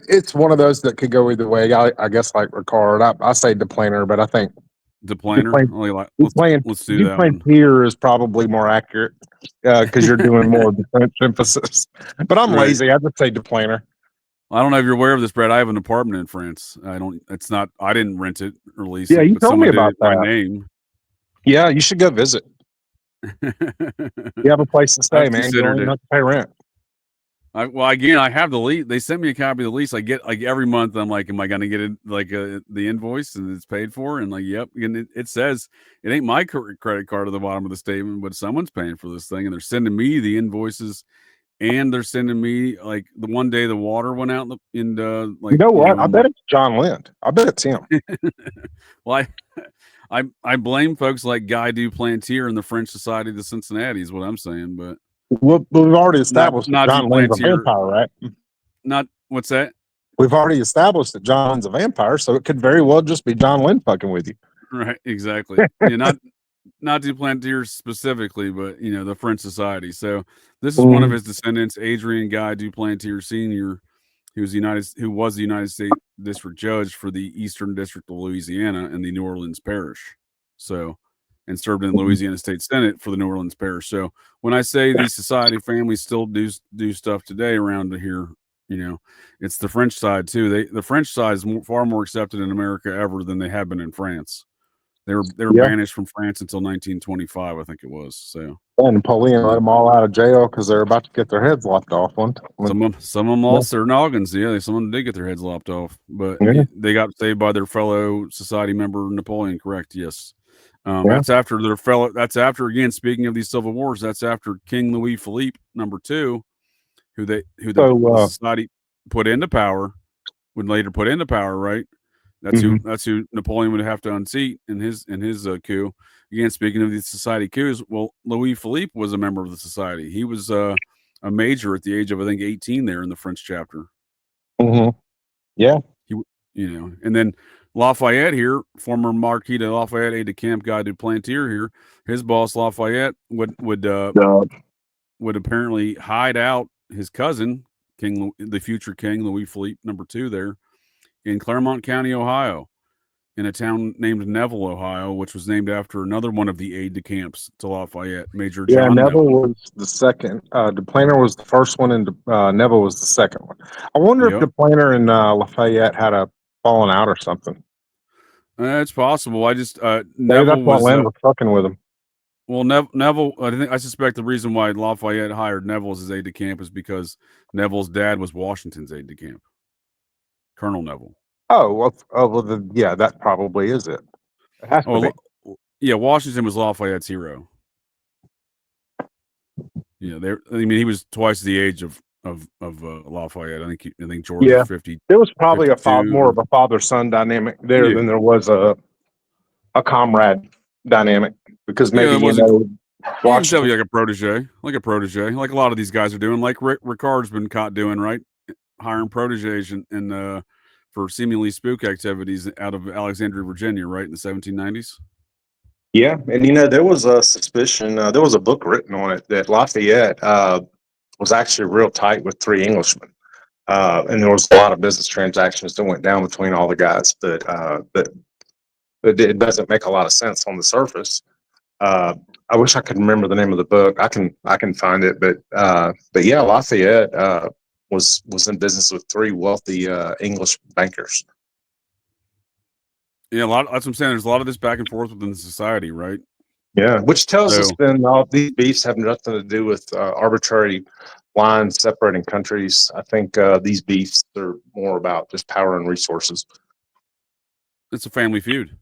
It's one of those that could go either way. I guess like Ricard. I say Duplantiers, but I think Duplantiers. Let's do that one. Duplantiers is probably more accurate because you're doing more of the French emphasis. But I'm lazy. I just say Duplantiers. I don't know if you're aware of this, Brad. I have an apartment in France. I didn't rent it or lease it. Yeah, you but told me about that. My name. Yeah, you should go visit. You have a place to stay, man. You don't have to pay rent. I have the lease. They sent me a copy of the lease. I get every month. I'm like, am I going to get it the invoice and it's paid for? And yep. And it says it ain't my credit card at the bottom of the statement, but someone's paying for this thing, and they're sending me the invoices, and they're sending me the one day the water went out in I bet it's John Lynd. I bet it's him. Well, I blame folks like Guy Duplantiers in the French Society of the Cincinnati is what I'm saying, but. We've already established that John Lynd's a vampire, right? Not what's that? We've already established that John Lynd's a vampire, so it could very well just be John Lynd fucking with you. Right, exactly. Not Duplantiers specifically, but the French Society. So this is one of his descendants, Adrien Guy Duplantiers Sr., who was the United States District Judge for the Eastern District of Louisiana and the New Orleans Parish. So and served in the Louisiana State Senate for the New Orleans Parish. So when I say these society families still do stuff today around here, it's the French side too. The French side is far more accepted in America ever than they have been in France. They were banished from France until 1925, I think it was. So and Napoleon let them all out of jail because they're about to get their heads lopped off. Some of them lost their noggins. Yeah, some of them did get their heads lopped off, but they got saved by their fellow society member Napoleon. Correct? Yes. That's after their fellow. That's after, again, speaking of these civil wars. That's after King Louis Philippe II, who the society put into power, would later put into power. Right. That's who Napoleon would have to unseat in his coup. Again, speaking of these society coups, well, Louis Philippe was a member of the society. He was a major at the age of, I think, 18 there in the French chapter. Yeah. And then Lafayette here, former Marquis de Lafayette, aide-de-camp guy du Plantier here, his boss Lafayette would apparently hide out his cousin, the future king Louis Philippe II there, in Claremont County, Ohio, in a town named Neville, Ohio, which was named after another one of the aide-de-camps to Lafayette, Major John Neville was the second. Duplanter was the first one, and Neville was the second one. I wonder if Duplanter and Lafayette had a falling out or something. It's possible. I just Neville was fucking with him. Well, Neville. I suspect the reason why Lafayette hired Neville as his aide-de-camp is because Neville's dad was Washington's aide-de-camp, Colonel Neville. That probably is it. It has to be. Yeah, Washington was Lafayette's hero. He was twice the age of Lafayette. I think George was 50. There was probably more of a father-son dynamic there than there was a comrade dynamic, because maybe Washington like a protege, like a lot of these guys are doing, like Ricard's been caught doing, right? Hiring proteges and for seemingly spook activities out of Alexandria, Virginia, right in the 1790s. Yeah, and there was a suspicion. There was a book written on it that Lafayette was actually real tight with 3 Englishmen, and there was a lot of business transactions that went down between all the guys. But it doesn't make a lot of sense on the surface. I wish I could remember the name of the book. I can find it, but yeah, Lafayette was in business with 3 wealthy English bankers. Yeah, that's what I'm saying. There's a lot of this back and forth within the society, right? Yeah, which tells us then all these beefs have nothing to do with arbitrary lines separating countries. I think these beefs are more about just power and resources. It's a family feud.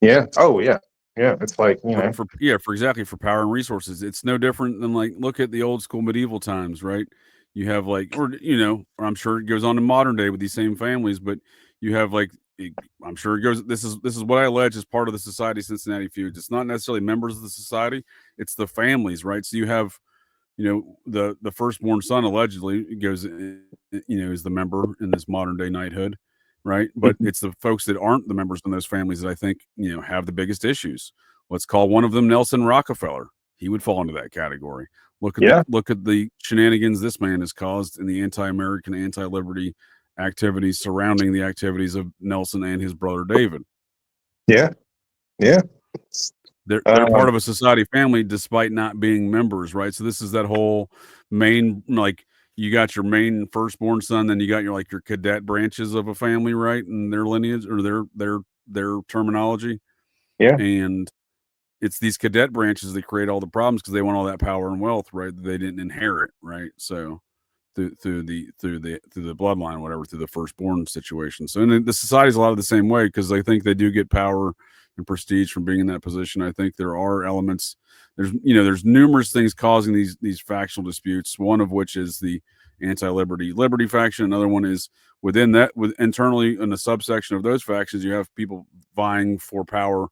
Yeah. Oh, yeah. Yeah. It's like, for power and resources. It's no different than, like, look at the old school medieval times, right? You have or I'm sure it goes on in modern day with these same families, but you have I'm sure it goes. This is what I allege is part of the society Cincinnati feud. It's not necessarily members of the society; it's the families, right? So you have, the firstborn son allegedly goes, is the member in this modern day knighthood, right? But it's the folks that aren't the members in those families that I think have the biggest issues. Let's call one of them Nelson Rockefeller. He would fall into that category. Look at the shenanigans this man has caused in the anti-American, anti-liberty activities surrounding the activities of Nelson and his brother David. Yeah. They're part of a society family despite not being members, right? So this is that whole main, you got your main firstborn son, then you got your cadet branches of a family, right? And their lineage or their terminology. Yeah. And it's these cadet branches that create all the problems because they want all that power and wealth, right? That they didn't inherit, right? So through the bloodline, whatever, through the firstborn situation. So the society's a lot of the same way, because I think they do get power and prestige from being in that position. I think there are elements. There's numerous things causing these factional disputes. One of which is the anti-liberty faction. Another one is within that, internally in the subsection of those factions, you have people vying for power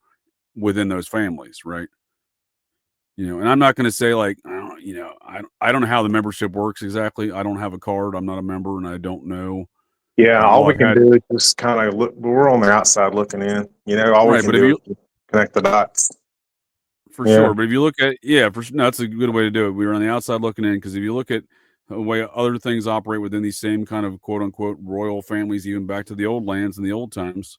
within those families, right? And I'm not going to say I don't know how the membership works exactly. I don't have a card. I'm not a member, and I don't know. Yeah, all we can do is just kind of look. We're on the outside looking in. All we can do is connect the dots. For sure, but if you look at that's a good way to do it. We were on the outside looking in, because if you look at the way other things operate within these same kind of quote unquote royal families, even back to the old lands and the old times,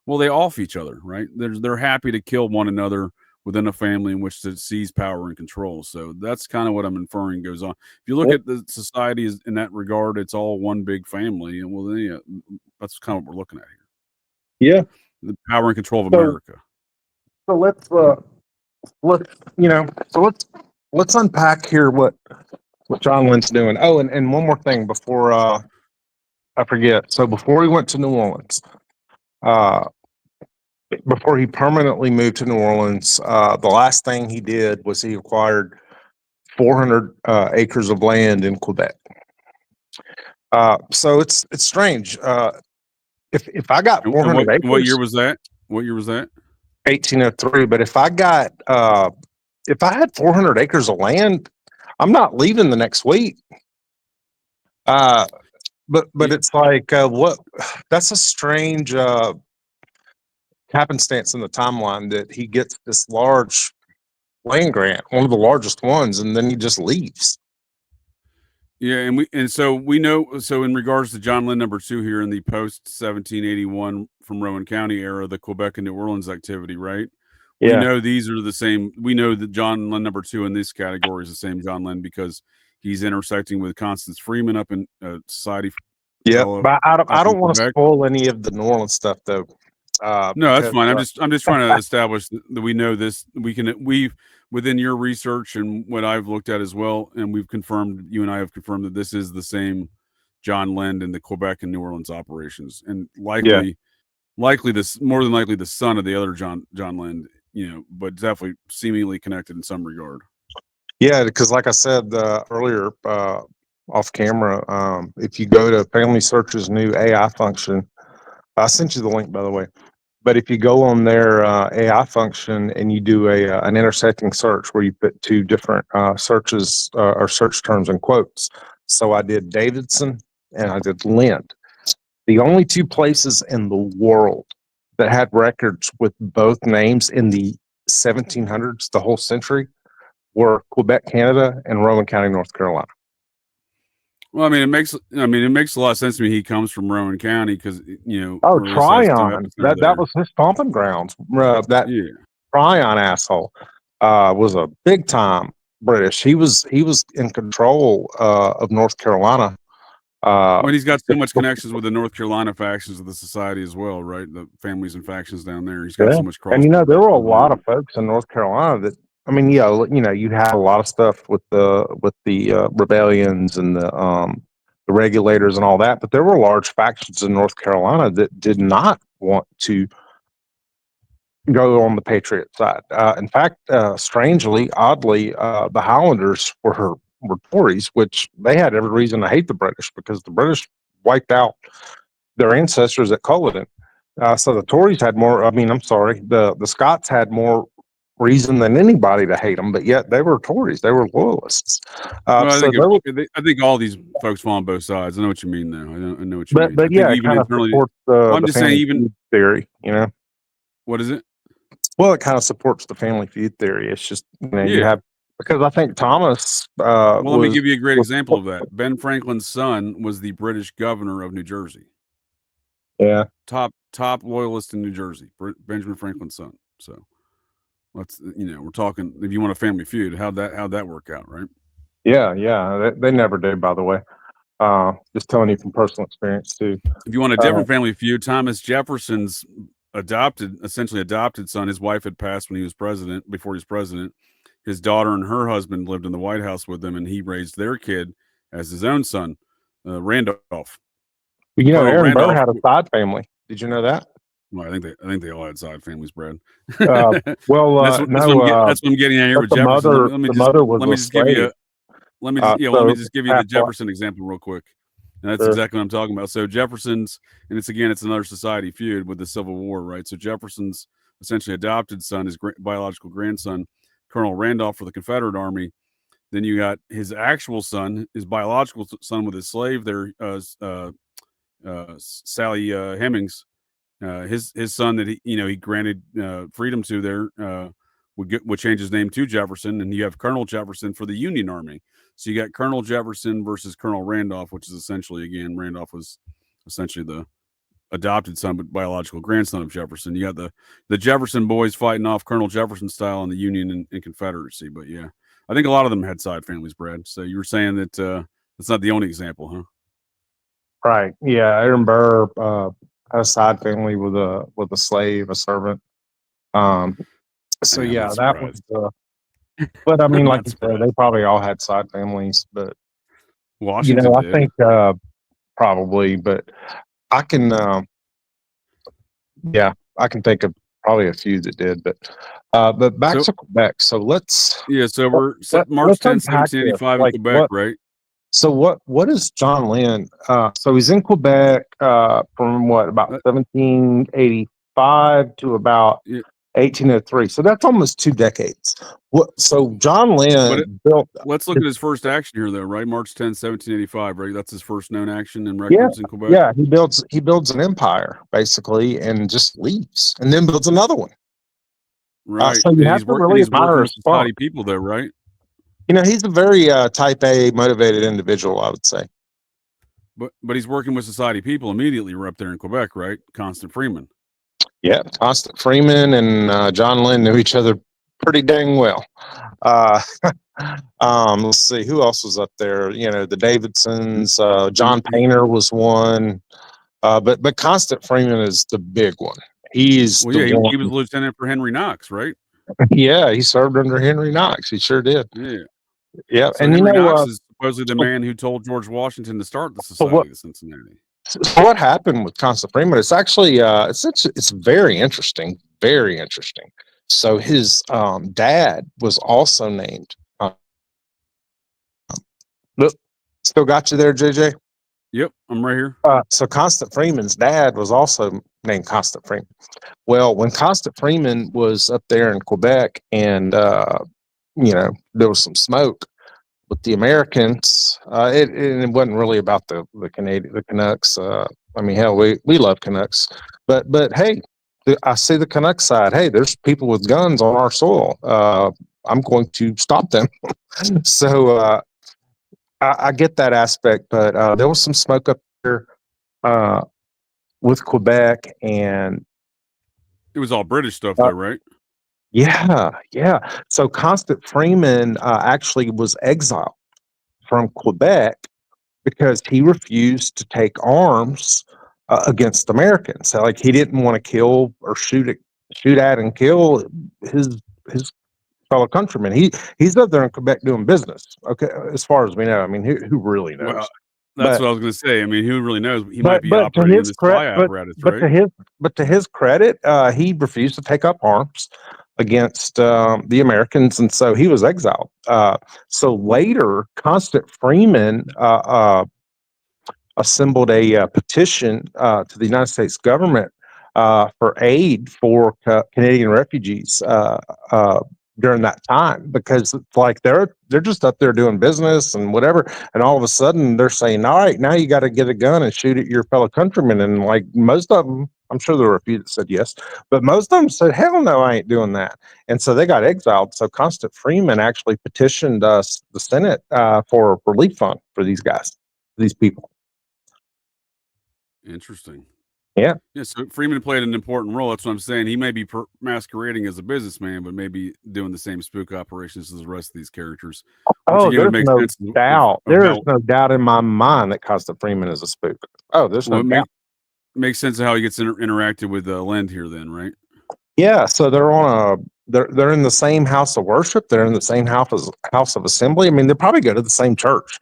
well, they off each other, right? They're happy to kill one another within a family in which to seize power and control. So that's kind of what I'm inferring goes on. If you look at the society in that regard, it's all one big family, and well, then, yeah, that's kind of what we're looking at here. Yeah, the power and control of America. So let's unpack here what John Lynd's doing. Oh, and one more thing before I forget. So before he went to New Orleans, before he permanently moved to New Orleans, the last thing he did was he acquired 400 acres of land in Quebec. So it's strange. If I got 400 acres, what year was that? What year was that? 1803. But if I had 400 acres of land, I'm not leaving the next week. But it's like what? That's a strange happenstance in the timeline that he gets this large land grant, one of the largest ones, and then he just leaves. Yeah, and so we know. So in regards to John Lynd #2 here in the post 1781 from Rowan County era, the Quebec and New Orleans activity, right? Yeah. We know these are the same. We know that John Lynd #2 in this category is the same John Lynd because he's intersecting with Constance Freeman up in Society. Yeah, but I don't want to spoil any of the New Orleans stuff though. No, that's fine. I'm just trying to establish that we know this. We've within your research and what I've looked at as well, and we've confirmed, you and I have confirmed that this is the same John Lynd in the Quebec and New Orleans operations, and likely this more than likely the son of the other John Lynd, but definitely seemingly connected in some regard. Yeah, because like I said earlier off camera, if you go to Family Search's new AI function, I sent you the link by the way. But if you go on their AI function and you do an intersecting search where you put two different searches or search terms in quotes. So I did Davidson and I did Lynd. The only two places in the world that had records with both names in the 1700s, the whole century, were Quebec, Canada, and Rowan County, North Carolina. Well, it makes a lot of sense to me. He comes from Rowan County because Tryon. That was his stomping grounds. Tryon asshole was a big time British. He was in control of North Carolina. He's got so much connections with the North Carolina factions of the society as well, right? The families and factions down there. He's got so much cross. And there were a lot of folks in North Carolina that. You had a lot of stuff with the rebellions and the regulators and all that, but there were large factions in North Carolina that did not want to go on the Patriot side. In fact, strangely, oddly, the Highlanders were Tories, which they had every reason to hate the British because the British wiped out their ancestors at Culloden. So the Tories had more. The Scots had more reason than anybody to hate them, but yet they were Tories. They were loyalists. I think all these folks fall on both sides. I know what you mean, though. I know what you mean. But yeah, even internally, I'm just saying, even theory. What is it? Well, it kind of supports the family feud theory. It's just you have because I think Thomas. Let me give you a great example of that. Ben Franklin's son was the British governor of New Jersey. Yeah, top loyalist in New Jersey, Benjamin Franklin's son. So. We're talking. If you want a family feud, how'd that work out, right? Yeah. They never did, by the way. Just telling you from personal experience too. If you want a different family feud, Thomas Jefferson's essentially adopted son. His wife had passed when he was president. Before he was president, his daughter and her husband lived in the White House with him, and he raised their kid as his own son, Randolph. Aaron Burr had a side family. Did you know that? Well, I think they all had side families, Brad. That's what I'm getting at here with Jefferson. Let me just give you the Jefferson example real quick. And that's exactly what I'm talking about. So Jefferson's, and it's another society feud with the Civil War, right? So Jefferson's essentially adopted son, his biological grandson, Colonel Randolph for the Confederate Army. Then you got his actual son, his biological son with his slave there, Sally Hemings. His son that he granted freedom to there would change his name to Jefferson, and you have Colonel Jefferson for the Union Army. So you got Colonel Jefferson versus Colonel Randolph, which is essentially, again, Randolph was essentially the adopted son, but biological grandson of Jefferson. You got the Jefferson boys fighting off Colonel Jefferson style in the Union and Confederacy. But yeah, I think a lot of them had side families, Brad. So you were saying that that's not the only example, huh? Right. Yeah. Aaron Burr had a side family with a slave, a servant. So I'm yeah, not that surprised. was. But I mean, I'm like not you said, surprised. they probably all had side families. But Washington I did. think probably. But I can, I can think of probably a few that did. But back to Quebec. So let's. Yeah. So we're March 10th, 1785 in Quebec, right? So what is John Lynd? So he's in Quebec from about 1785 to about 1803. So that's almost 2 decades. So John Lynd built. Let's look at his first action here, though, right? March 10th, 1785, right? That's his first known action in records in Quebec. Yeah, he builds an empire basically, and just leaves, and then builds another one. Right. So you have to really admire with society people, though, right? He's a very type A motivated individual, I would say. But he's working with society people immediately. We're up there in Quebec, right? Constant Freeman. Yeah, Constant Freeman and John Lynd knew each other pretty dang well. Let's see who else was up there. The Davidsons. John Painter was one. But Constant Freeman is the big one. He's he was lieutenant for Henry Knox, right? Yeah, he served under Henry Knox. He sure did. Yeah. Yeah, so and Henry Knox is supposedly the man who told George Washington to start the Society of Cincinnati. So what happened with Constant Freeman? It's actually it's very interesting, very interesting. So his dad was also named. Look, still got you there, JJ? Yep, I'm right here. So Constant Freeman's dad was also named Constant Freeman. Well, when Constant Freeman was up there in Quebec, and there was some smoke with the Americans, it wasn't really about the Canucks. I mean, hell, we love Canucks, but hey, I see the Canucks side. Hey, there's people with guns on our soil. I'm going to stop them. So I get that aspect, but there was some smoke up there with Quebec, and it was all British stuff, though, right? Yeah. So Constant Freeman actually was exiled from Quebec because he refused to take arms against Americans. So, like, he didn't want to kill or shoot at and kill his fellow countrymen. He's up there in Quebec doing business. Okay, as far as we know. I mean, who really knows? Well, that's what I was going to say. I mean, who really knows? He might be operating in this spy apparatus, right? But to his credit, he refused to take up arms against the Americans, and so he was exiled. So later, Constant Freeman assembled a petition to the United States government for aid for Canadian refugees during that time, because it's like they're just up there doing business and whatever, and all of a sudden they're saying, all right, now you got to get a gun and shoot at your fellow countrymen. And like most of them, I'm sure there were a few that said yes, but most of them said, hell no, I ain't doing that. And so they got exiled. So Constant Freeman actually petitioned the Senate for a relief fund for these guys, these people. Interesting. Yeah. So Freeman played an important role. That's what I'm saying. He may be masquerading as a businessman, but maybe doing the same spook operations as the rest of these characters. Oh, there's no doubt. There is no doubt in my mind that Constant Freeman is a spook. Oh, there's no doubt. Makes sense of how he gets interacted with Lynd here, then, right? Yeah. So they're in the same house of worship. They're in the same house of assembly. I mean, they probably go to the same church.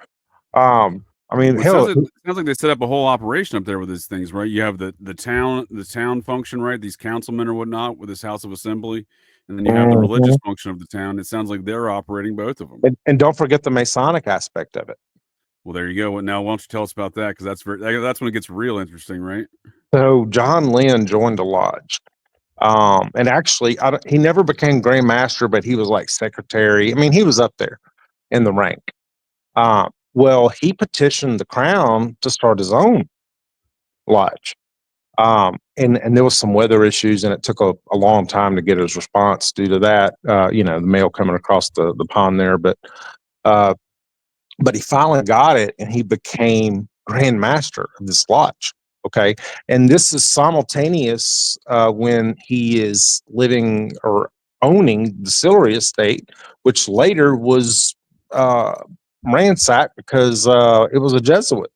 I mean, hell, it sounds like they set up a whole operation up there with these things, right? You have the town function, right? These councilmen or whatnot with this house of assembly, and then you have the religious function of the town. It sounds like they're operating both of them. And don't forget the Masonic aspect of it. Well, there you go. Well, now, why don't you tell us about that? Because that's when it gets real interesting, right? So John Lynd joined a lodge. And actually, he never became Grand Master, but he was like secretary. I mean, he was up there in the rank. Well, he petitioned the crown to start his own lodge. And there was some weather issues, and it took a long time to get his response due to that. The mail coming across the pond there, but he finally got it, and he became Grand Master of this lodge. Okay. And this is simultaneous when he is living or owning the Sillery estate, which later was ransacked because it was a Jesuit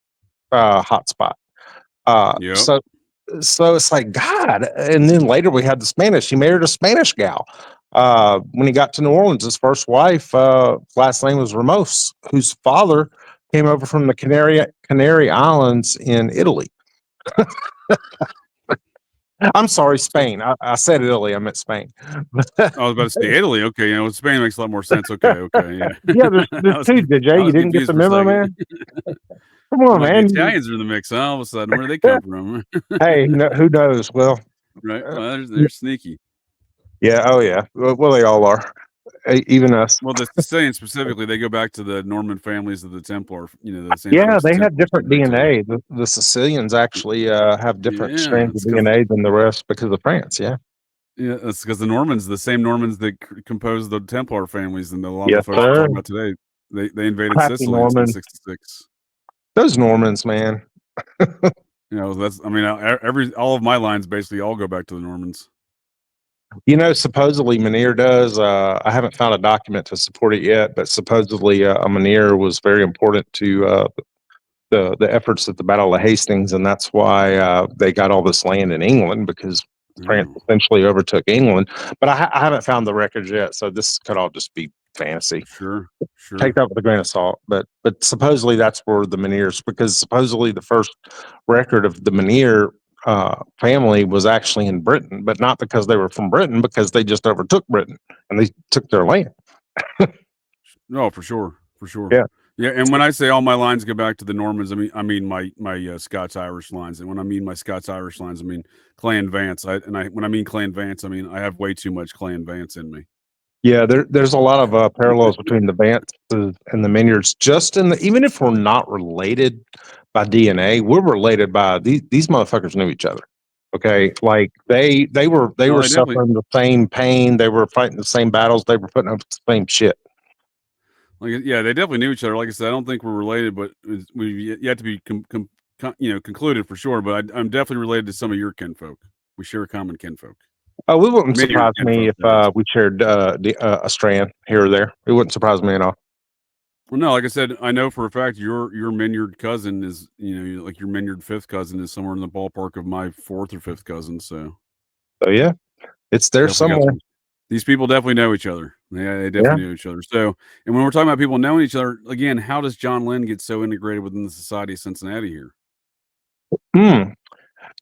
hotspot. Yep. So it's like, God. And then later we had the Spanish. He married a Spanish gal. When he got to New Orleans, his first wife, last name was Ramos, whose father came over from the Canary Islands in Italy. I'm sorry, Spain. I said Italy. I meant Spain. I was about to say Italy. Okay, Spain makes a lot more sense. Okay, yeah. Yeah, there's two, DJ. You didn't get the memo, man? Come on, man. The Italians are in the mix, huh? All of a sudden, where do they come from? Hey, who knows? Well, right. Well, they're sneaky. Yeah. Oh, yeah. Well, they all are. Even us. Well, the Sicilians specifically, they go back to the Norman families of the Templar. Yeah, they have different DNA. The Sicilians actually have different strands of DNA than the rest because of France. Yeah. Yeah, that's because the same Normans that compose the Templar families, and a lot of the folks we're talking about today, they invaded Sicily in 1066. Those Normans, man. All of my lines basically all go back to the Normans. Supposedly Miniere does. I haven't found a document to support it yet, but supposedly a Miniere was very important to the efforts at the Battle of Hastings, and that's why they got all this land in England, because France essentially overtook England. But I haven't found the records yet, so this could all just be fantasy. Sure. Take that with a grain of salt. But supposedly that's where the Minieres, because supposedly the first record of the Miniere family was actually in Britain, but not because they were from Britain, because they just overtook Britain and they took their land. No, for sure. Yeah. And when I say all my lines go back to the Normans, I mean my Scots-Irish lines. And when I mean my Scots-Irish lines, I mean Clan Vance. When I mean Clan Vance, I mean I have way too much Clan Vance in me. Yeah, there's a lot of parallels between the Vances and the Minyards. Even if we're not related by DNA, we're related by these motherfuckers knew each other. Okay, like they were suffering the same pain. They were fighting the same battles. They were putting up the same shit. They definitely knew each other. Like I said, I don't think we're related, but we've yet to be concluded for sure. But I'm definitely related to some of your kinfolk. We share a common kinfolk. Oh, it wouldn't surprise me if we shared a strand here or there. It wouldn't surprise me at all. Well, no, like I said, I know for a fact your Minyard cousin is, like your Minyard fifth cousin is somewhere in the ballpark of my fourth or fifth cousin. So yeah, it's there somewhere. These people definitely know each other. They definitely know each other. So, and when we're talking about people knowing each other, again, how does John Lynd get so integrated within the Society of Cincinnati here? John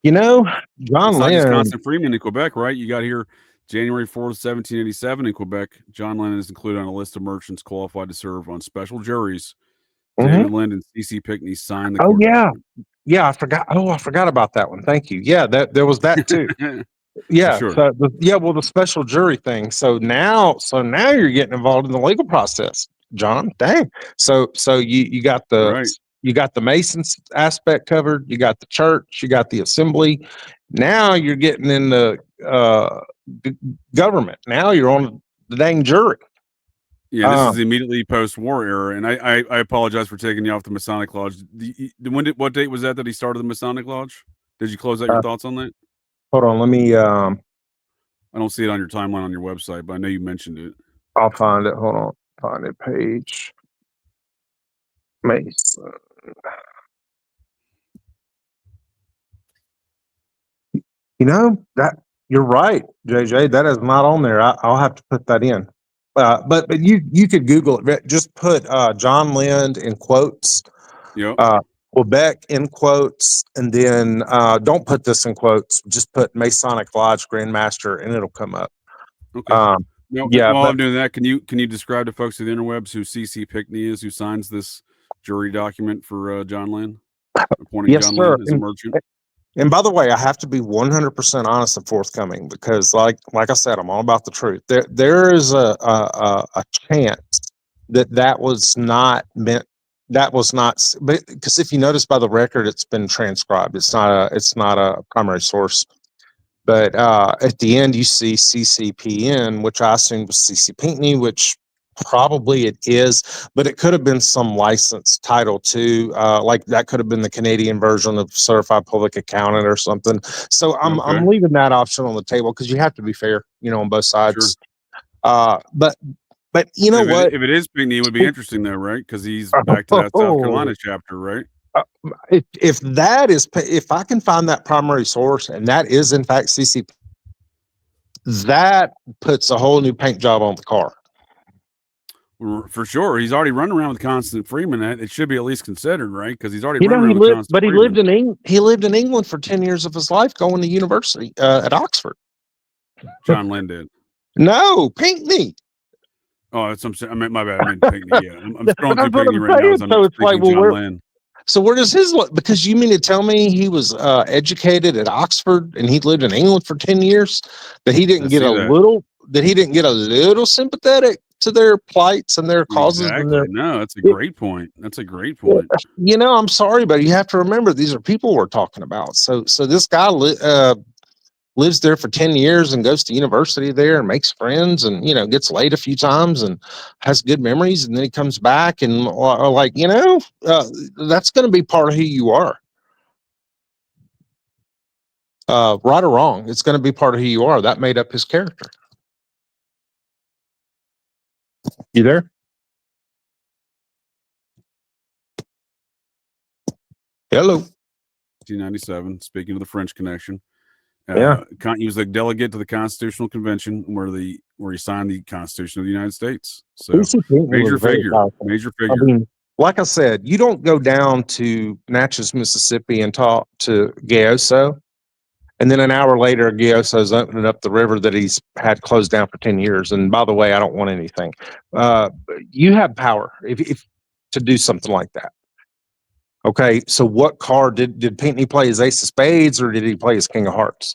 Lynd, Wisconsin Freeman in Quebec, right? You got here January 4th, 1787 in Quebec. John Lynd is included on a list of merchants qualified to serve on special juries. David Lynd and C.C. Pickney signed the court document. Yeah, I forgot. I forgot about that one. Thank you. Yeah, there was that too. Yeah. Sure. So the special jury thing. So now you're getting involved in the legal process, John. Dang. So you got you got the Masons aspect covered. You got the church. You got the assembly. Now you're getting into government. Now you're on the dang jury. Yeah, this is immediately post-war era, and I apologize for taking you off the Masonic Lodge. What date was that he started the Masonic Lodge? Did you close out your thoughts on that? Hold on, let me. I don't see it on your timeline on your website, but I know you mentioned it. I'll find it. Hold on, find it. Page. Mason. That you're right, JJ. That is not on there. I'll have to put that in. But you could Google it. Just put John Lynd in quotes. Yep. Quebec in quotes, and then don't put this in quotes. Just put Masonic Lodge Grandmaster, and it'll come up. Okay. While I'm doing that, can you describe to folks of the interwebs who C.C. Pickney is, who signs this jury document for John Lynd, appointing John Lynd as a merchant? And by the way, I have to be 100% honest and forthcoming, because, like I said, I'm all about the truth. There is a chance that was not meant. That was not, because if you notice by the record, it's been transcribed. It's not a primary source. But at the end, you see CCPN, which I assumed was CC Pinkney, which probably it is, but it could have been some licensed title too. Like that could have been the Canadian version of certified public accountant or something. So I'm leaving that option on the table because you have to be fair, on both sides. Sure. But you know what? If it is Pinckney, it would be interesting though, right? Because he's back to that South Carolina chapter, right? If I can find that primary source and that is in fact CCP, that puts a whole new paint job on the car. For sure, he's already running around with Constant Freeman. It should be at least considered, right? Because he's already running around with Constant Freeman. But he lived in England for 10 years of his life, going to university at Oxford. John Lynd did. No, Pinckney. Oh, that's I meant my bad. I meant Pinckney. Yeah, I'm scrolling through Pinckney right now. So it's like, well, John Lynd. So where does his look? Because you mean to tell me he was educated at Oxford and he lived in England for 10 years, that he didn't get a little sympathetic to their plights and their causes? Exactly. No, that's a great point. I'm sorry, but you have to remember these are people we're talking about. So this guy lives there for 10 years and goes to university there and makes friends and, gets laid a few times and has good memories. And then he comes back and that's going to be part of who you are. Right or wrong, it's going to be part of who you are. That made up his character. You there? Hello. 1997, speaking of the French connection. Yeah, he was a delegate to the Constitutional Convention where he signed the Constitution of the United States. So major figure. I mean, like I said, you don't go down to Natchez, Mississippi and talk to Gayoso, and then an hour later, Gayoso's opening up the river that he's had closed down for 10 years. And by the way, I don't want anything. You have power if to do something like that. Okay, so what card did Pinckney play his ace of spades or did he play his king of hearts?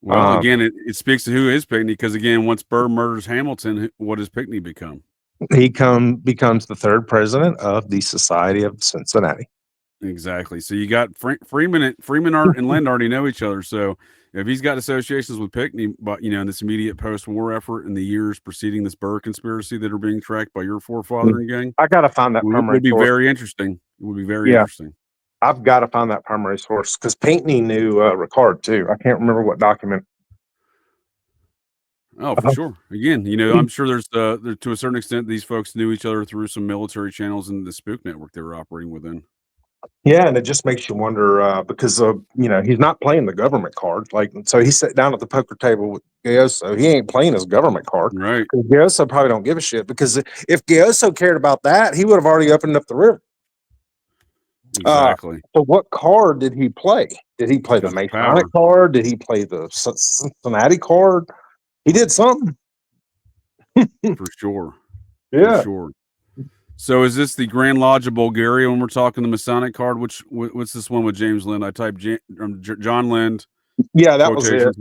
Well, again, it speaks to who is Pinckney because, again, once Burr murders Hamilton, what does Pinckney become? He becomes the third president of the Society of Cincinnati. Exactly. So you got Freeman and Lynd already know each other. So if he's got associations with Pinckney, but in this immediate post-war effort in the years preceding this Burr conspiracy that are being tracked by your forefather and gang, I got to find that primary. It would be very interesting. It would be very interesting. I've got to find that primary source because Pinckney knew Ricard too. I can't remember what document. Oh, for sure. Again, I'm sure there's to a certain extent these folks knew each other through some military channels in the spook network they were operating within. Yeah, and it just makes you wonder because he's not playing the government card. So he sat down at the poker table with Gayoso. He ain't playing his government card. Right. Gayoso probably don't give a shit because if Gayoso cared about that, he would have already opened up the river. Exactly. So what card did he play? Did he play the Masonic card? Did he play the Cincinnati card? He did something. For sure. Yeah. For sure. So is this the Grand Lodge of Bulgaria when we're talking the Masonic card? What's this one with James Lynd? I typed John Lynd. Yeah, that was it.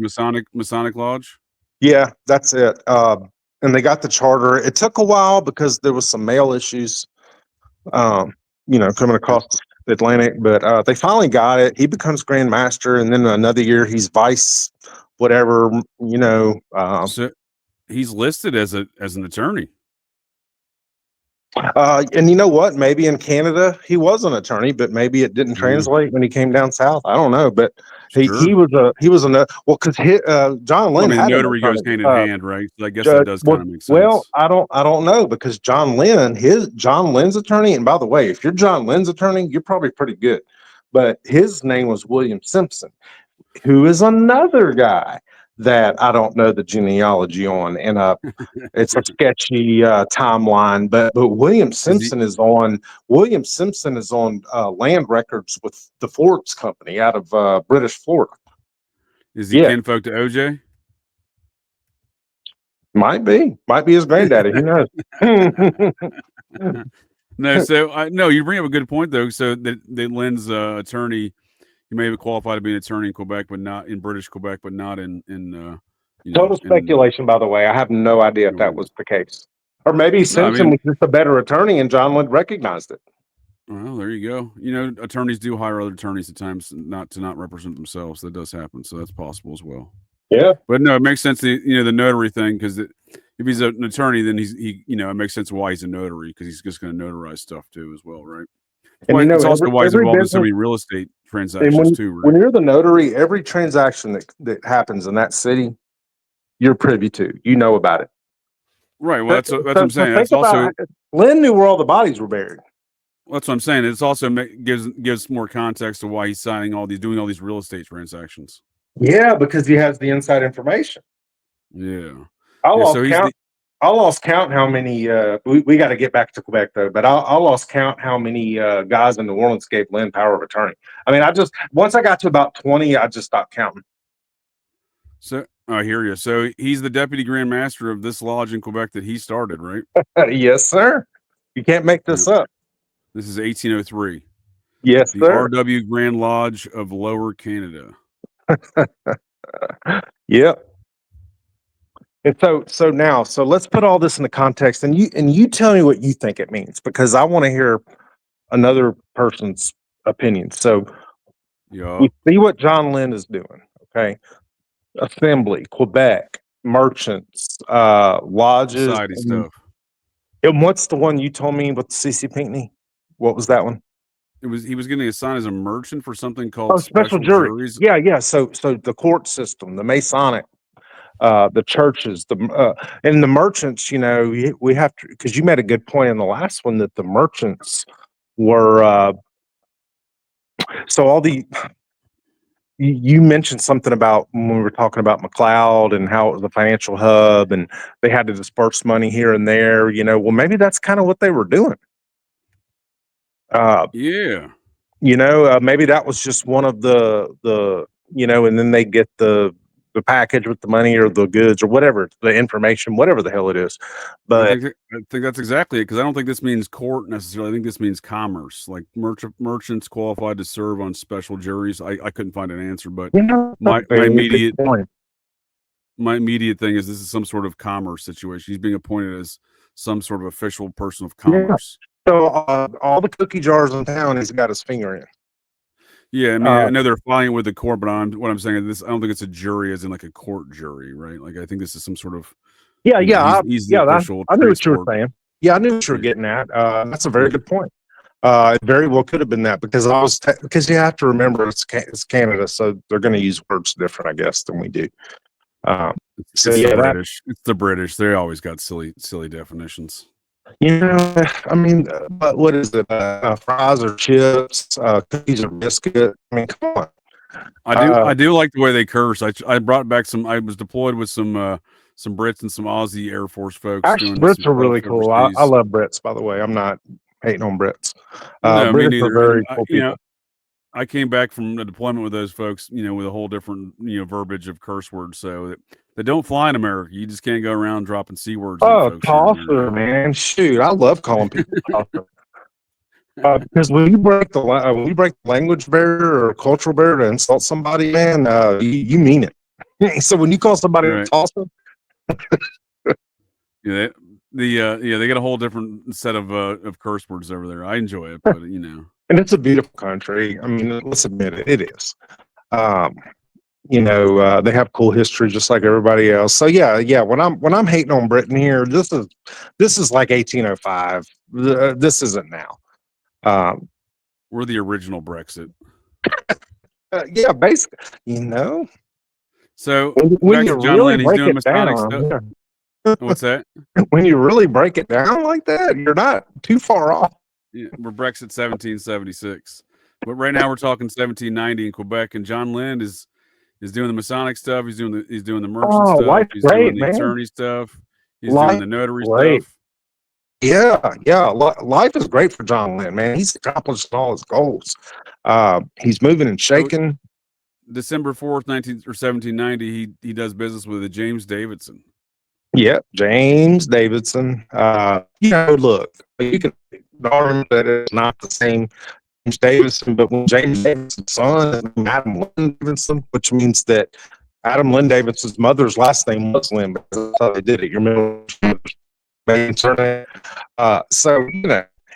Masonic Lodge. Yeah, that's it. And they got the charter. It took a while because there was some mail issues, coming across the Atlantic, but they finally got it. He becomes Grand Master, and then another year he's vice, whatever. So he's listed as an attorney. And you know what? Maybe in Canada he was an attorney, but maybe it didn't translate when he came down south. I don't know, but he was because John Lynd. The notary goes hand in hand, right? So I guess that does kind of make sense. Well, I don't know because John Lynd's attorney. And by the way, if you're John Lynd's attorney, you're probably pretty good. But his name was William Simpson, who is another guy that I don't know the genealogy on, and it's a sketchy timeline. But William Simpson is on land records with the Forbes Company out of British Florida. Is he kinfolk to OJ? Might be his granddaddy. Who knows? No, you bring up a good point though. So that Lynd's attorney. He may have qualified to be an attorney in Quebec, but not in British Quebec, but not in total speculation, by the way. I have no idea if that was the case. Or maybe Simpson was just a better attorney and John Lynd recognized it. Well, there you go. Attorneys do hire other attorneys at times not represent themselves. That does happen. So that's possible as well. Yeah. But no, it makes sense. The notary thing, because if he's an attorney, then it makes sense why he's a notary, because he's just going to notarize stuff too as well, right? And it's also why he's involved in so many real estate transactions too, right? When you're the notary, every transaction that happens in that city, you're privy to. You know about it. Right. Well, that's what I'm saying. That's also Lynn knew where all the bodies were buried. That's what I'm saying. It's also gives more context to why he's doing all these real estate transactions. Yeah, because he has the inside information. Yeah. I lost count how many. We got to get back to Quebec though, but I lost count how many guys in New Orleans gave Lynn power of attorney. I mean, once I got to about 20, I just stopped counting. So I hear you. So he's the deputy grand master of this lodge in Quebec that he started, right? Yes, sir. You can't make this up. This is 1803. Yes, the sir. RW Grand Lodge of Lower Canada. Yep. And so let's put all this in the context, and you tell me what you think it means, because I want to hear another person's opinion. So we see what John Lynd is doing. Okay. Assembly, Quebec, merchants, lodges, Society stuff. And what's the one you told me with C.C. Pinckney? What was that one? He was getting assigned as a merchant for something called special juries. Yeah. So the court system, the Masonic, the churches, and the merchants. We have to, because you made a good point in the last one that the merchants were. So all the. You mentioned something about when we were talking about McLeod and how it was a financial hub and they had to disperse money here and there. Well, maybe that's kind of what they were doing. Yeah. Maybe that was just one of the and then they get the package with the money or the goods or whatever, the information, whatever the hell it is. But I think that's exactly it, because I don't think this means court necessarily. I think this means commerce, like merchants qualified to serve on special juries. I couldn't find an answer, but my immediate thing is this is some sort of commerce situation. He's being appointed as some sort of official person of commerce. Yeah. So all the cookie jars in town, he's got his finger in. Yeah, I mean, I know they're filing with the court, but what I'm saying is I don't think it's a jury as in like a court jury, right? Like I think this is some sort of he's the official. I knew what you were saying. Yeah, I knew what you were getting at. That's a very good point. It very well could have been that, because because you have to remember it's Canada, so they're going to use words different, I guess, than we do. It's the British. They always got silly definitions. I mean, but what is it? Fries or chips, cookies or biscuit? I mean, come on. I do like the way they curse. I brought back I was deployed with some Brits and some Aussie Air Force folks. Actually, Brits are really cool. I love Brits, by the way. I'm not hating on Brits. No, Brits are very cool people. I came back from a deployment with those folks, with a whole different, verbiage of curse words. So they don't fly in America. You just can't go around dropping C words. Oh, tosser, man! Shoot, I love calling people tosser. Because when you break the language barrier or cultural barrier to insult somebody, man, you mean it. So when you call somebody a tosser, they get a whole different set of curse words over there. I enjoy it, but And it's a beautiful country. I mean, let's admit it. It is. They have cool history just like everybody else. So yeah. When I'm hating on Britain here, this is like 1805. This isn't now. We're the original Brexit. Yeah, basically. So when you John really Lynd, break he's doing it down, stuff. What's that? When you really break it down like that, you're not too far off. Yeah, we're Brexit 1776, but right now we're talking 1790 in Quebec, and John Lynd is doing the Masonic stuff. He's doing the merchant stuff. He's doing the attorney stuff. He's doing the notary stuff. Yeah. Life is great for John Lynd, man. He's accomplished all his goals. He's moving and shaking. December 4th, 1790, he does business with a James Davidson. Yeah, James Davidson. Look, you can argue that it's not the same James Davidson, but when James Davidson's son is Adam Lynd Davidson, which means that Adam Lynd Davidson's mother's last name was Lynd, because that's how they did it. Your middle name, surname. So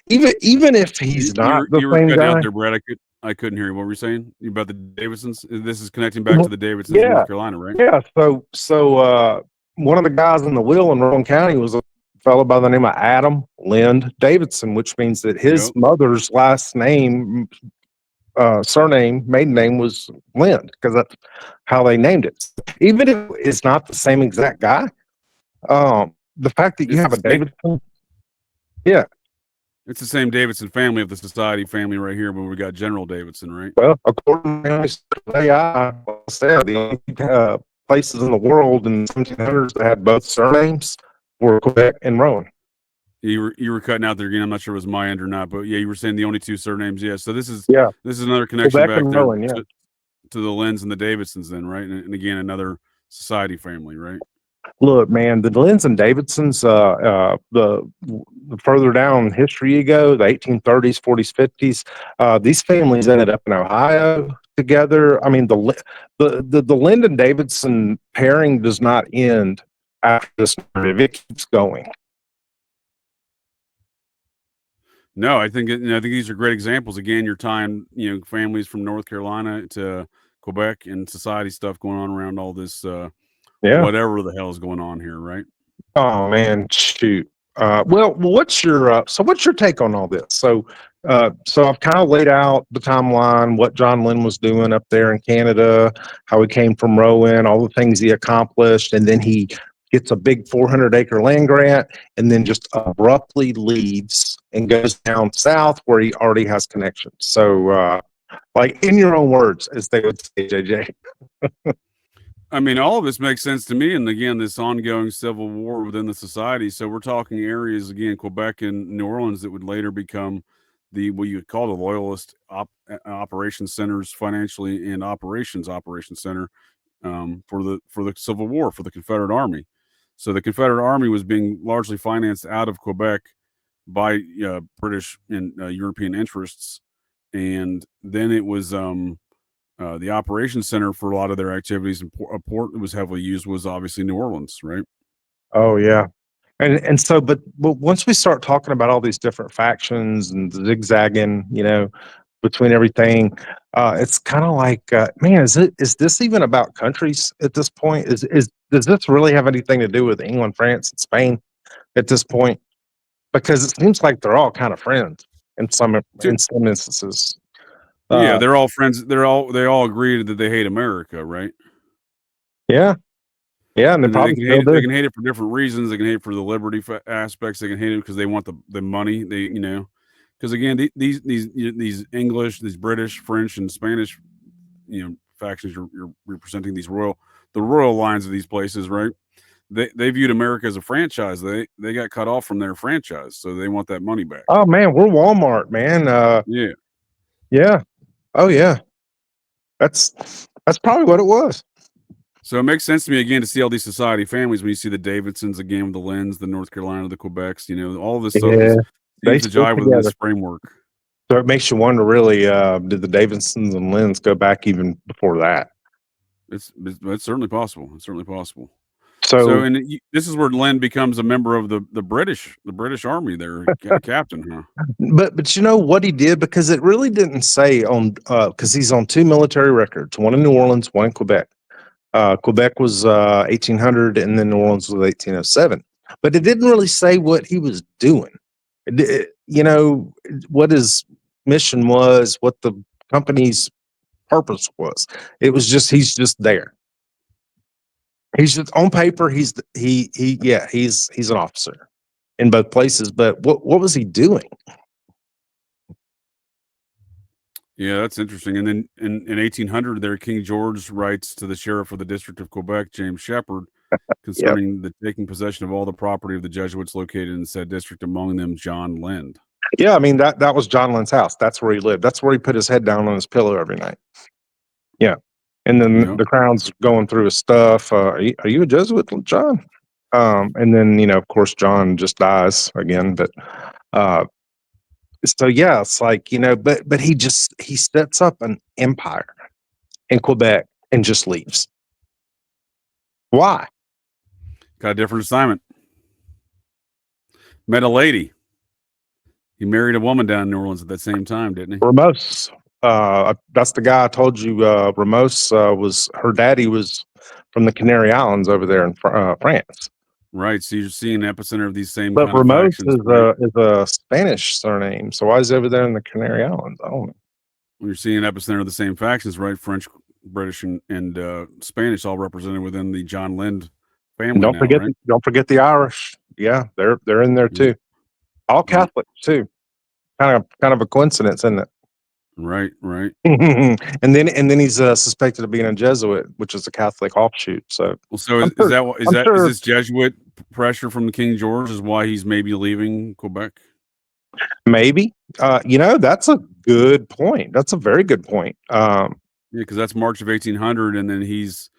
even if he's not the same guy, out there, Brad. I couldn't hear you. What were you saying about the Davidsons? This is connecting back to the Davidsons in North Carolina, right? Yeah. So one of the guys in the will in Rowan County was a fellow by the name of Adam Lynd Davidson, which means that his mother's last name, surname, maiden name was Lynd, because that's how they named it. Even if it's not the same exact guy, the fact that you have a Davidson, yeah. It's the same Davidson family of the Society family right here, but we got General Davidson, right? Well, according to AI, said the only places in the world in the 1700s that had both surnames were Quebec and Rowan. You were cutting out there again. I'm not sure it was my end or not, but yeah, you were saying the only two surnames. Yeah, so this is another connection Quebec back and there Rowan, to the Lynds and the Davidsons, then, right? And again, another Society family, right? Look, man, the Lynds and Davidsons, the further down history you go, the 1830s, 40s, 50s, these families ended up in Ohio together. I mean, the Lynd and Davidson pairing does not end after this narrative; it keeps going. No, I think these are great examples. Again, you're tying families from North Carolina to Quebec and society stuff going on around all this. Whatever the hell is going on here, right? Oh man, shoot. Well, what's your take on all this? So I've kind of laid out the timeline, what John Lynd was doing up there in Canada, how he came from Rowan, all the things he accomplished, and then he gets a big 400-acre land grant, and then just abruptly leaves and goes down south where he already has connections. So, like in your own words, as they would say, JJ. I mean, all of this makes sense to me. And again, this ongoing civil war within the society. So we're talking areas, again, Quebec and New Orleans, that would later become what you would call the loyalist operations centers financially, and operations center for the Civil War, for the Confederate Army. So the Confederate Army was being largely financed out of Quebec by British and European interests. And then it was the operations center for a lot of their activities, and a port that was heavily used was obviously New Orleans, right? Oh yeah, and so, but once we start talking about all these different factions and zigzagging, between everything, it's kind of like, man, is this even about countries at this point? Does this really have anything to do with England, France, and Spain at this point? Because it seems like they're all kind of friends in some instances. Yeah, they're all friends. They all agree that they hate America, right? Yeah, and they probably they can hate it for different reasons. They can hate it for the liberty aspects. They can hate it because they want the money. They because again, these English, these British, French, and Spanish factions you're representing, the royal lines of these places, right? They viewed America as a franchise. They got cut off from their franchise, so they want that money back. Oh man, we're Walmart, man. Yeah. Oh yeah. That's probably what it was. So it makes sense to me again to see all these society families when you see the Davidsons, again with the Lynds, the North Carolina, the Quebecs, all this stuff seems to jive within this framework. So it makes you wonder, really, did the Davidsons and Lynds go back even before that? It's certainly possible. It's certainly possible. So and this is where Lynd becomes a member of the British Army there, captain, huh? But you know what he did, because it really didn't say on, because he's on two military records, one in New Orleans, one in Quebec. Quebec was 1800, and then New Orleans was 1807. But it didn't really say what he was doing. What his mission was, what the company's purpose was. It was just, he's just there. He's just on paper. He's an officer in both places. But what was he doing? Yeah, that's interesting. And then in 1800, there, King George writes to the sheriff of the District of Quebec, James Shepherd, concerning the taking possession of all the property of the Jesuits located in said district, among them John Lynd. Yeah, I mean that was John Lynd's house. That's where he lived. That's where he put his head down on his pillow every night. Yeah. And then the Crown's going through his stuff. Are you a Jesuit, John? And then, of course, John just dies again. But so, yeah, it's like, but he sets up an empire in Quebec and just leaves. Why? Got a different assignment. Met a lady. He married a woman down in New Orleans at that same time, didn't he? Ramos. That's the guy I told you. Ramos was, her daddy was the Canary Islands over there in France. Right. So you're seeing the epicenter of these same But kind of Ramos factions. Right? is a Spanish surname, so why is he over there in the Canary Islands? I don't know. You're seeing an epicenter of the same factions, right? French, British, and Spanish, all represented within the John Lynd family. Don't forget the Irish. Yeah, they're in there too. All Catholics too. Kind of a coincidence, isn't it? Right. and then he's suspected of being a Jesuit, which is a Catholic offshoot. So, well, so is this Jesuit pressure from the King George is why he's maybe leaving Quebec? Maybe. That's a good point. That's a very good point. Yeah, because that's March of 1800, and then he's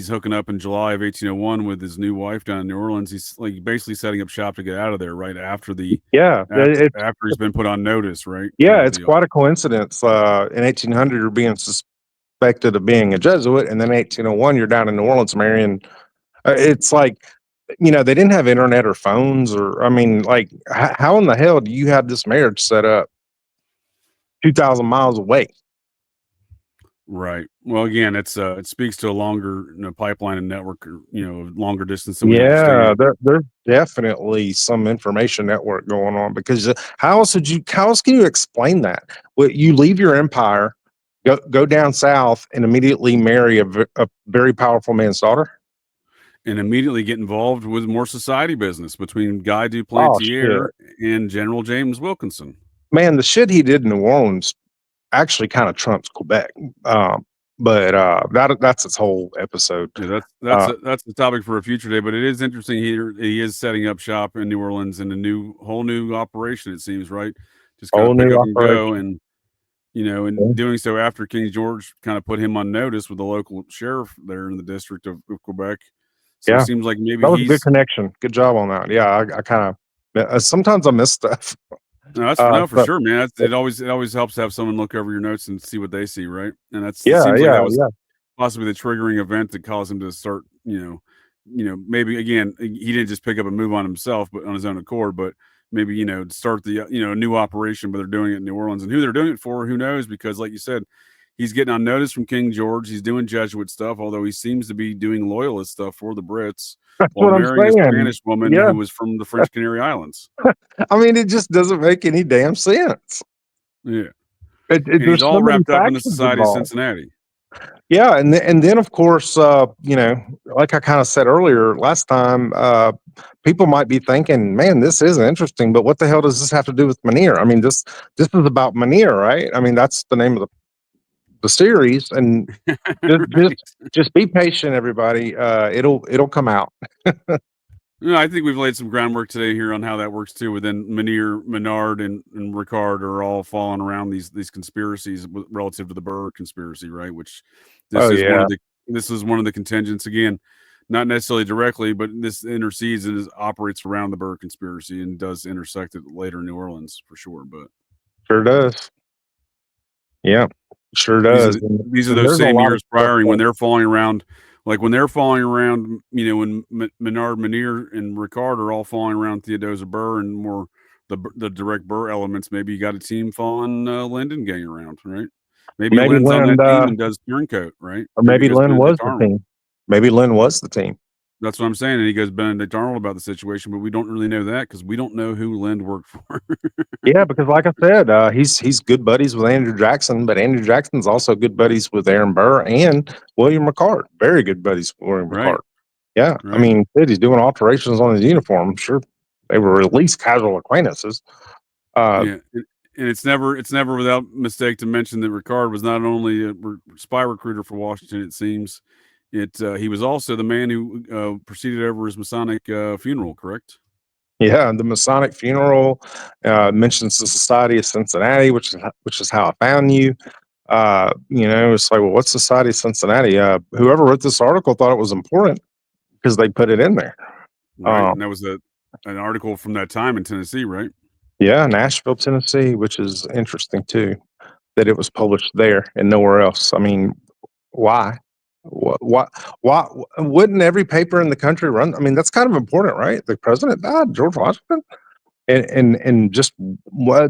hooking up in July of 1801 with his new wife down in New Orleans. He's like basically setting up shop to get out of there right after after he's been put on notice, right? Yeah, it's quite a coincidence. In 1800, you're being suspected of being a Jesuit, and then 1801, you're down in New Orleans marrying. It's like, they didn't have internet or phones, or like, how in the hell do you have this marriage set up 2,000 miles away? Right. Well, again, it speaks to a longer pipeline and network, longer distance. Yeah, there's definitely some information network going on, because how else can you explain that? Well, you leave your empire, go down south, and immediately marry a very powerful man's daughter, and immediately get involved with more society business between Guy Duplantier and General James Wilkinson. Man, the shit he did in New Orleans actually kind of trumps Quebec. But that's its whole episode. Yeah, that's the topic for a future day. But it is interesting here. He is setting up shop in New Orleans in a whole new operation. It seems, right? Just kind of pick up and go, and doing so after King George kind of put him on notice with the local sheriff there in the district of Quebec. So it seems like maybe that was a good connection. Good job on that. Yeah, I kind of sometimes I miss stuff. No, that's for sure, man. It always helps to have someone look over your notes and see what they see, right? And that seems like that was possibly the triggering event that caused him to start, maybe again he didn't just pick up and move on himself, but on his own accord, but maybe start the a new operation, but they're doing it in New Orleans, and who they're doing it for, who knows? Because like you said, he's getting on notice from King George. He's doing Jesuit stuff, although he seems to be doing loyalist stuff for the Brits. That's while what marrying I'm saying. a Spanish woman who was from the French Canary Islands. It just doesn't make any damn sense. Yeah. He's all wrapped up in the Society of Cincinnati. Yeah, and then of course, like I kind of said earlier last time, people might be thinking, "Man, this is interesting," but what the hell does this have to do with Miniere? This is about Miniere, right? That's the name of the series, and just be patient, everybody. It'll come out. I think we've laid some groundwork today here on how that works too. Within Miniere, Minyard, and Ricard are all falling around these conspiracies relative to the Burr conspiracy, right? Which this is one of the contingents, again, not necessarily directly, but this intercedes and operates around the Burr conspiracy and does intersect it later in New Orleans for sure. But sure does. Yeah, sure does. These are those same years prior when they're falling around. Like when they're falling around, when Minyard, Miniere, and Ricard are all falling around Theodosia Burr and more the direct Burr elements, maybe you got a team following Lyndon gang around, right? Maybe Lynn's on that team and does turncoat, right? Or maybe Lynn was the team. Maybe Lynn was the team. That's what I'm saying. And he goes Benedict Arnold about the situation, but we don't really know that because we don't know who Lynd worked for. Yeah, because like I said, he's good buddies with Andrew Jackson, but Andrew Jackson's also good buddies with Aaron Burr and William Ricard. Very good buddies with William Ricard. Yeah, right. He's doing alterations on his uniform. I'm sure they were at least casual acquaintances. And it's never without mistake to mention that Ricard was not only a spy recruiter for Washington. It seems. He was also the man who presided over his Masonic funeral, correct? Yeah, the Masonic funeral mentions the Society of Cincinnati, which is how I found you. It's like, well, what's Society of Cincinnati? Whoever wrote this article thought it was important because they put it in there. Right, and that was an article from that time in Tennessee, right? Yeah, Nashville, Tennessee, which is interesting too, that it was published there and nowhere else. Why? Why wouldn't every paper in the country run? That's kind of important, right? The president died, George Washington, and just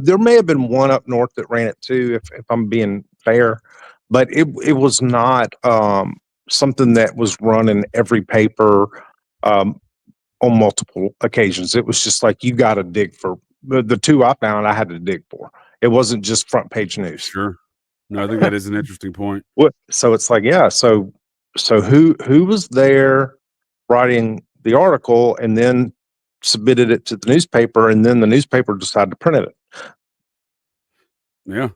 there may have been one up north that ran it too, if I'm being fair, but it was not something that was run in every paper on multiple occasions. It was just like, you got to dig for the two I found. I had to dig for. It wasn't just front page news. Sure. No, I think that is an interesting point. So it's like, yeah. So who was there writing the article and then submitted it to the newspaper, and then the newspaper decided to print it? Yeah,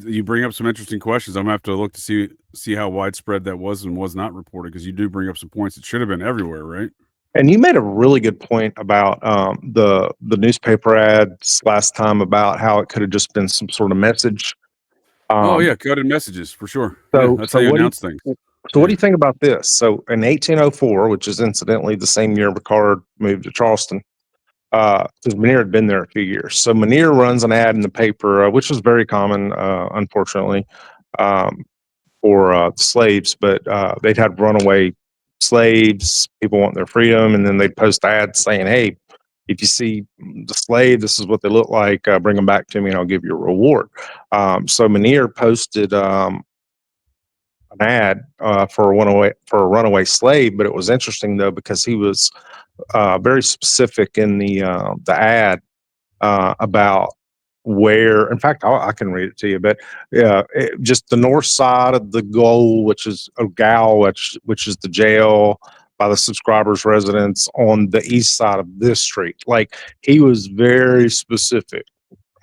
you bring up some interesting questions. I'm gonna have to look to see how widespread that was and was not reported, because you do bring up some points that should have been everywhere, right? And you made a really good point about the newspaper ads last time about how it could have just been some sort of message. Oh yeah, coded messages for sure. So, yeah, that's how you announce things. So what do you think about this? So in 1804, which is incidentally the same year Ricard moved to Charleston, because Miniere had been there a few years. So Miniere runs an ad in the paper, which was very common, unfortunately, for slaves, but they'd had runaway slaves, people want their freedom, and then they'd post ads saying, hey, if you see the slave, this is what they look like, bring them back to me and I'll give you a reward. So Miniere posted an ad for a runaway slave, but it was interesting though, because he was very specific in the ad about where, in fact, I can read it to you, but just the north side of the goal, which is Ogal, which is the jail by the subscriber's residence, on the east side of this street. Like, he was very specific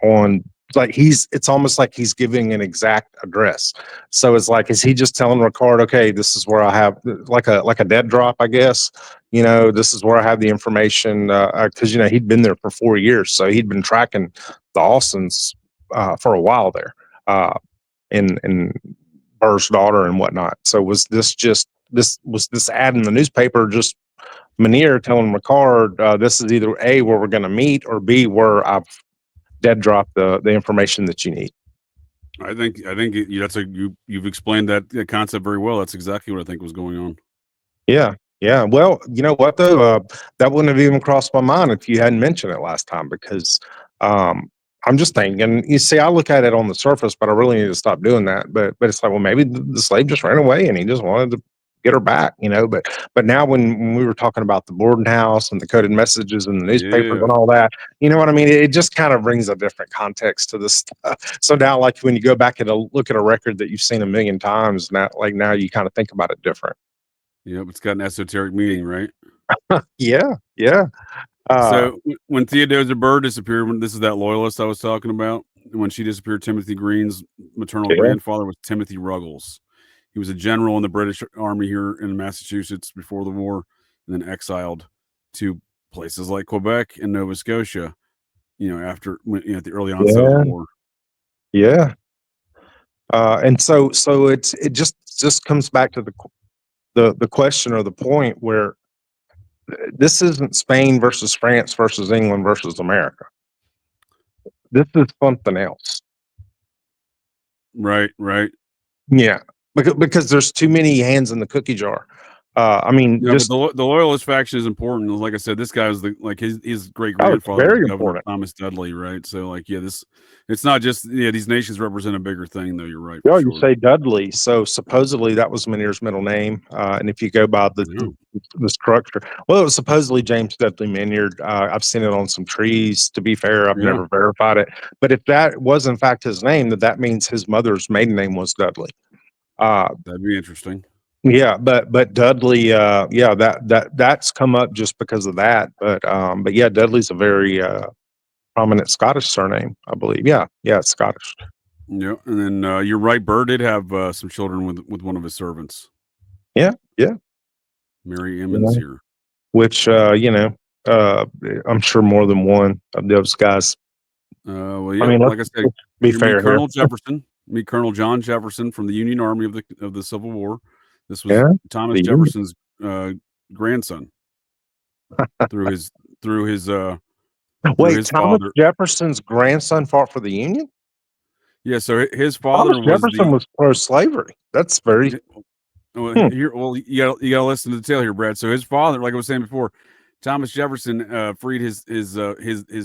on, like, it's almost like he's giving an exact address. So it's like, is he just telling Ricard, okay, this is where I have, like a dead drop, I guess, this is where I have the information, because he'd been there for 4 years, so he'd been tracking the Austins for a while there, in Burr's daughter and whatnot. So was this ad in the newspaper just Miniere telling Ricard, this is either A, where we're going to meet, or B, where I've dead drop the information that you need? I think you've explained that concept very well. That's exactly what I think was going on. Yeah. Well, you know what though, that wouldn't have even crossed my mind if you hadn't mentioned it last time, because I'm just thinking, you see, I look at it on the surface, but I really need to stop doing that. But it's like, well, maybe the slave just ran away and he just wanted to get her back, but now when we were talking about the boarding house and the coded messages and the newspapers and all that, you know what I mean? It just kind of brings a different context to this stuff. So now, like, when you go back and look at a record that you've seen a million times, now you kind of think about it different. Yeah, it's got an esoteric meaning, right? Yeah. So when Theodosia Burr disappeared, this is that loyalist I was talking about, when she disappeared, Timothy Green's maternal grandfather was Timothy Ruggles. He was a general in the British Army here in Massachusetts before the war, and then exiled to places like Quebec and Nova Scotia, after at the early onset of the war. Yeah. And so it just comes back to the question, or the point, where this isn't Spain versus France versus England versus America. This is something else. Right. Yeah. Because there's too many hands in the cookie jar. But the loyalist faction is important. Like I said, this guy was his great grandfather, very Governor important. Thomas Dudley, right? So it's not just these nations represent a bigger thing, though. You're right. Yeah, you say Dudley. So supposedly that was Miniere's middle name, and if you go by the structure, well, it was supposedly James Dudley Minyard. I've seen it on some trees. To be fair, I've never verified it, but if that was in fact his name, that means his mother's maiden name was Dudley. That'd be interesting. Yeah, but Dudley, that's come up just because of that. But yeah, Dudley's a very prominent Scottish surname, I believe. Yeah, it's Scottish. Yeah, and then you're right. Burr did have some children with one of his servants. Yeah. Mary Emmons here. Which I'm sure more than one of those guys. Like I said, be fair. Colonel Jefferson. Meet Colonel John Jefferson from the Union Army of the Civil War. This was Thomas Jefferson's grandson through his Thomas father. Jefferson's grandson fought for the Union? Yeah, so his father was pro-slavery. That's very you gotta listen to the tale here, Brad. So his father, like I was saying before, Thomas Jefferson freed his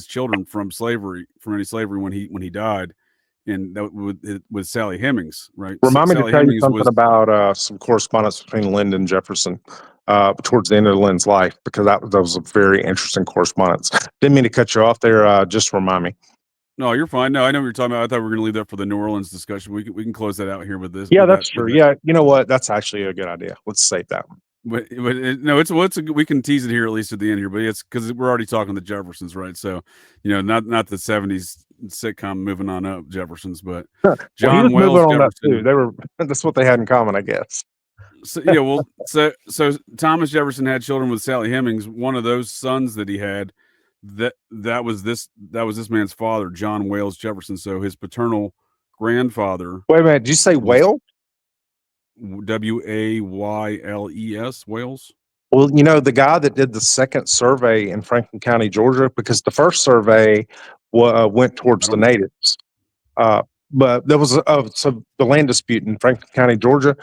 children from any slavery when he died. and that with Sally Hemings, right? Remind me to Sally tell you Hemings something about some correspondence between Lynd and Jefferson towards the end of Lynd's life, because that was a very interesting correspondence. Didn't mean to cut you off there. Just remind me. No, you're fine. No, I know what you're talking about. I thought we were going to leave that for the New Orleans discussion. We can close that out here with this. Yeah, with that's that, true. with Yeah, you know what? That's actually a good idea. Let's save that one. No, we can tease it here at least at the end here, but it's because we're already talking the Jeffersons, right? So, not the 70s sitcom moving on up Jeffersons, but John Wells Jefferson. On that too. Jefferson. That's what they had in common, I guess. So yeah, well, so Thomas Jefferson had children with Sally Hemings. One of those sons that he had, that was this man's father, John Wales Jefferson. So his paternal grandfather. Wait a minute, did you say Wales? Wayles, Wales. Well, the guy that did the second survey in Franklin County, Georgia, because the first survey went towards the natives. But there was so the land dispute in Franklin County, Georgia.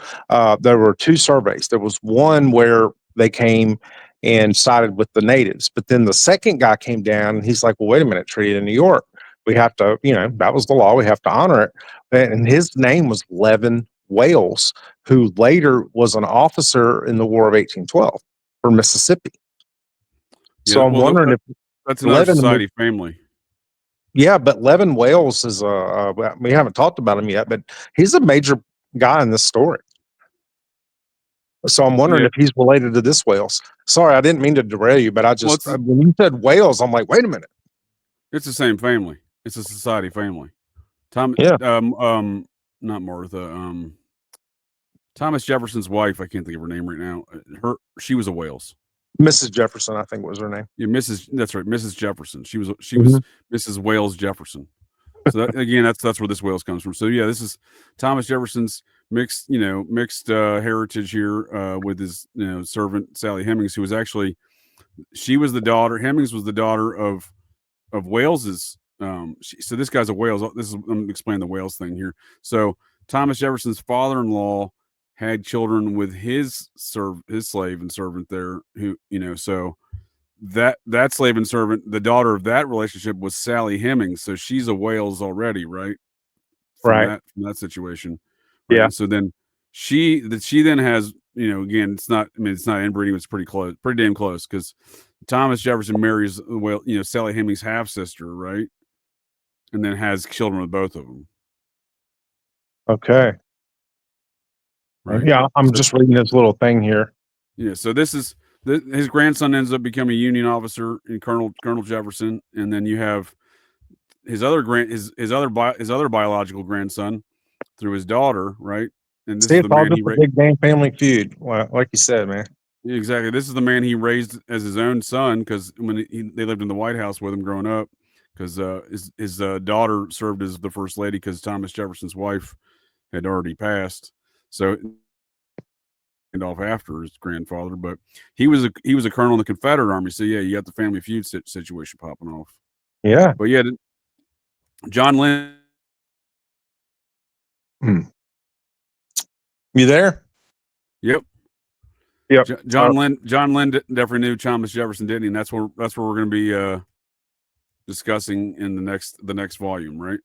There were two surveys. There was one where they came and sided with the natives, but then the second guy came down and he's like, "Well, wait a minute, treaty in New York. We have to, that was the law. We have to honor it." And his name was Levin Wales, who later was an officer in the War of 1812 for Mississippi. Yeah, so I'm wondering if that's another society family. Yeah, but Levin Wales is we haven't talked about him yet, but he's a major guy in this story. So I'm wondering if he's related to this Wales. Sorry, I didn't mean to derail you, but I just when you said Wales, I'm like, wait a minute. It's the same family. It's a society family. Not Martha. Thomas Jefferson's wife. I can't think of her name right now. She was a Wales. Mrs. Jefferson, I think was her name. Yeah, That's right, Mrs. Jefferson. She was Mrs. Wales Jefferson. So that's where this Wales comes from. So yeah, this is Thomas Jefferson's mixed heritage here with his servant Sally Hemings, who was actually Hemings was the daughter of Wales's. So this guy's a Wales. I'm explaining the Wales thing here. So Thomas Jefferson's father-in-law had children with his slave and servant there, who so that slave and servant, the daughter of that relationship was Sally Hemings, so she's a Wales already, right? From that situation, right? Yeah. And so then she then has again, it's not inbreeding, it's pretty damn close, because Thomas Jefferson marries Sally Hemings' half sister, right? And then has children with both of them. Okay. Right. Yeah, I'm just reading this little thing here. Yeah. So this is his grandson ends up becoming a Union officer in Colonel Jefferson, and then you have his other biological grandson through his daughter, right? And this is the man he raised. Big damn family feud, like you said, man. Exactly. This is the man he raised as his own son, because when they lived in the White House with him growing up, because his daughter served as the first lady, because Thomas Jefferson's wife had already passed. So and off after his grandfather, but he was a colonel in the Confederate Army. So yeah, you got the family feud situation popping off. Yeah, but yeah, John Lynd. You there? Yep. John Lynd definitely knew Thomas Jefferson, didn't he? And that's where we're going to be discussing in the next volume, right?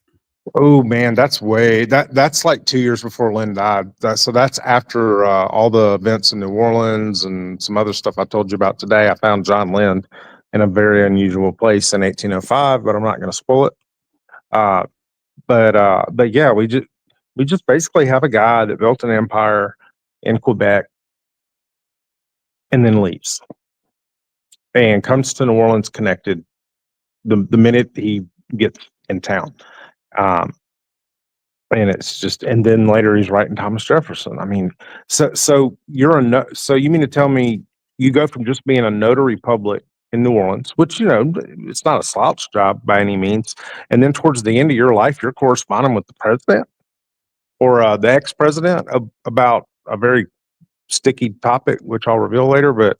Oh man, that's like 2 years before Lynd died. So that's after all the events in New Orleans and some other stuff I told you about today. I found John Lynd in a very unusual place in 1805, but I'm not going to spoil it. But yeah, we just basically have a guy that built an empire in Quebec and then leaves and comes to New Orleans connected the minute he gets in town. And it's just, and then later he's writing Thomas Jefferson. I mean, so you mean to tell me you go from just being a notary public in New Orleans, which, it's not a slouch job by any means, and then towards the end of your life, you're corresponding with the president or the ex-president about a very sticky topic, which I'll reveal later, but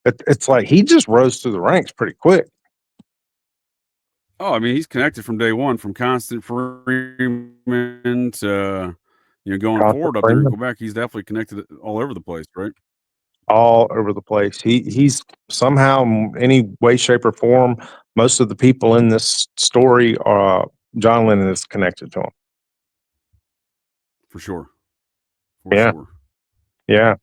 it's like he just rose through the ranks pretty quick. Oh, I mean, he's connected from day one, from Constant Freeman to going forward up there in Quebec. He's definitely connected all over the place, right? All over the place. He's somehow, any way, shape, or form, most of the people in this story are John Lynd is connected to him. for sure. Sure. Yeah.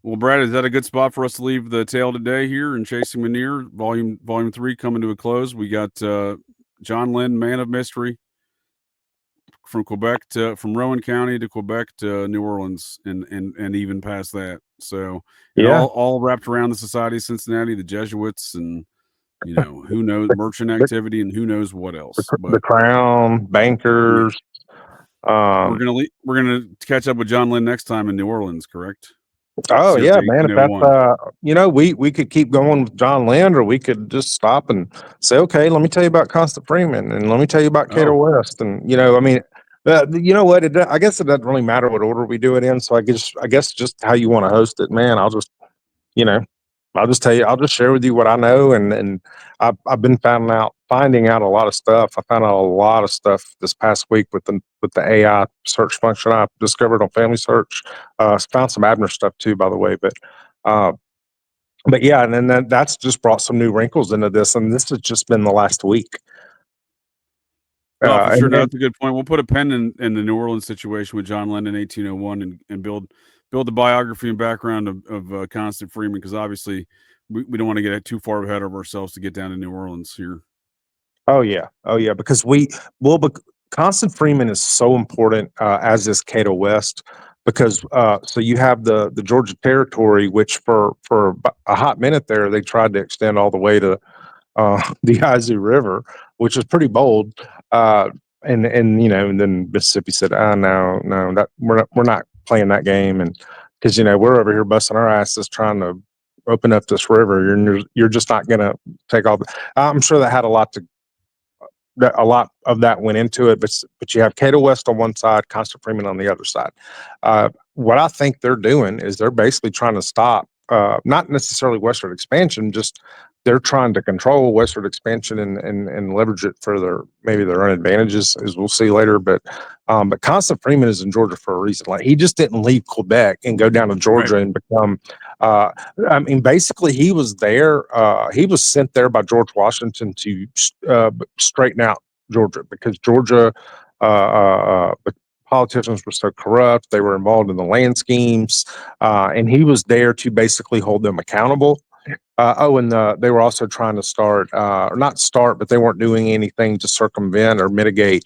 Well, Brad, is that a good spot for us to leave the tale today here in Chasing Miniere, volume 3 coming to a close? We got John Lynd, man of mystery, from Rowan County to Quebec to New Orleans, and even past that. So, all wrapped around the Society of Cincinnati, the Jesuits, and who knows, merchant activity, and who knows what else. The Crown, bankers. We're gonna catch up with John Lynd next time in New Orleans, correct? Oh yeah, man. If that's we could keep going with John Lynd, or we could just stop and say, okay, let me tell you about Constant Freeman, and let me tell you about Cato West, and I mean, you know what? I guess it doesn't really matter what order we do it in. So I guess just how you want to host it, man. I'll just tell you. I'll just share with you what I know, and I've been finding out a lot of stuff. I found out a lot of stuff this past week with the AI search function I discovered on Family Search. Found some Abner stuff too, by the way. But yeah, and then that's just brought some new wrinkles into this, and this has just been the last week. No, for sure. That's a good point. We'll put a pen in the New Orleans situation with John Lynd in 1801 and build the biography and background of Constant Freeman, because obviously we don't want to get too far ahead of ourselves to get down to New Orleans here. Oh yeah, because Constant Freeman is so important, as is Cato West, because so you have the Georgia Territory, which for a hot minute there they tried to extend all the way to the Yazoo River, which is pretty bold. And then Mississippi said, no, that we're not playing that game, and because we're over here busting our asses trying to open up this river, you're just not gonna take all. I'm sure that had a lot of that went into it, but you have Cato West on one side, Constant Freeman on the other side. What I think they're doing is they're basically trying to stop, not necessarily westward expansion, just they're trying to control westward expansion and leverage it for their own advantages, as we'll see later. But Constant Freeman is in Georgia for a reason. Like, he just didn't leave Quebec and go down to Georgia and become. I mean, basically, he was there. He was sent there by George Washington to straighten out Georgia, because Georgia, the politicians were so corrupt. They were involved in the land schemes, and he was there to basically hold them accountable. And they were also trying to start, or not start, but they weren't doing anything to circumvent or mitigate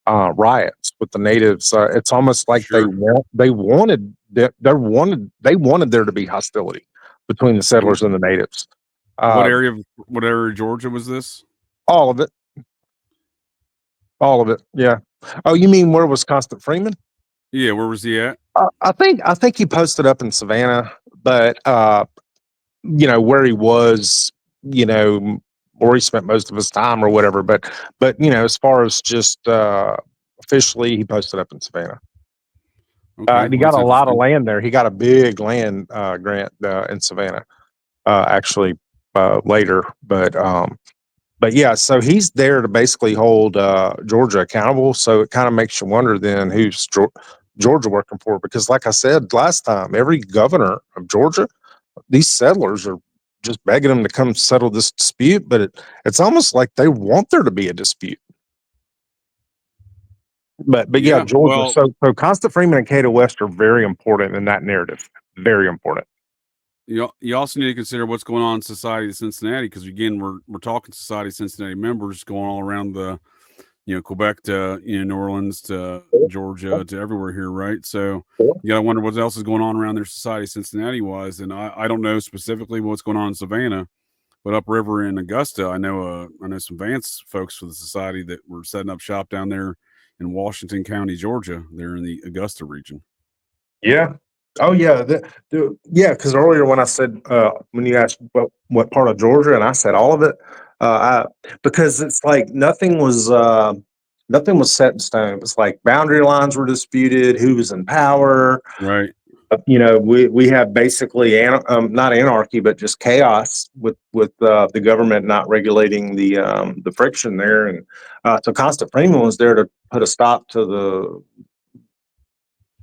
riots with the natives. It's almost like they wanted there to be hostility between the settlers and the natives. What area of Georgia was this? All of it. Yeah. Oh, you mean where was Constant Freeman? Yeah, where was he at? I think he posted up in Savannah, but where he was, where he spent most of his time or whatever. But as far as just officially, he posted up in Savannah. Okay, and he got a lot of land there. He got a big land grant in Savannah, actually, later. But yeah, so he's there to basically hold Georgia accountable. So it kind of makes you wonder then who's Georgia working for, because like I said last time, every governor of Georgia, these settlers are just begging them to come settle this dispute, but it's almost like they want there to be a dispute. But yeah, Georgia. So Constant Freeman and Cato West are very important in that narrative. Very important. You also need to consider what's going on in Society of Cincinnati, because again, we're talking Society of Cincinnati members going all around the Quebec to New Orleans to Georgia to everywhere here, right? So you gotta wonder what else is going on around their Society of Cincinnati wise. And I don't know specifically what's going on in Savannah, but upriver in Augusta, I know some Vance folks for the society that were setting up shop down there in Washington County, Georgia. They're in the Augusta region. Yeah. Oh yeah. Yeah. Because earlier when I said when you asked what part of Georgia, and I said all of it, because it's like nothing was set in stone. It was like boundary lines were disputed, who was in power. Right. We have basically not anarchy, but just chaos with the government not regulating the friction there, and so Constant Freeman was there to put a stop to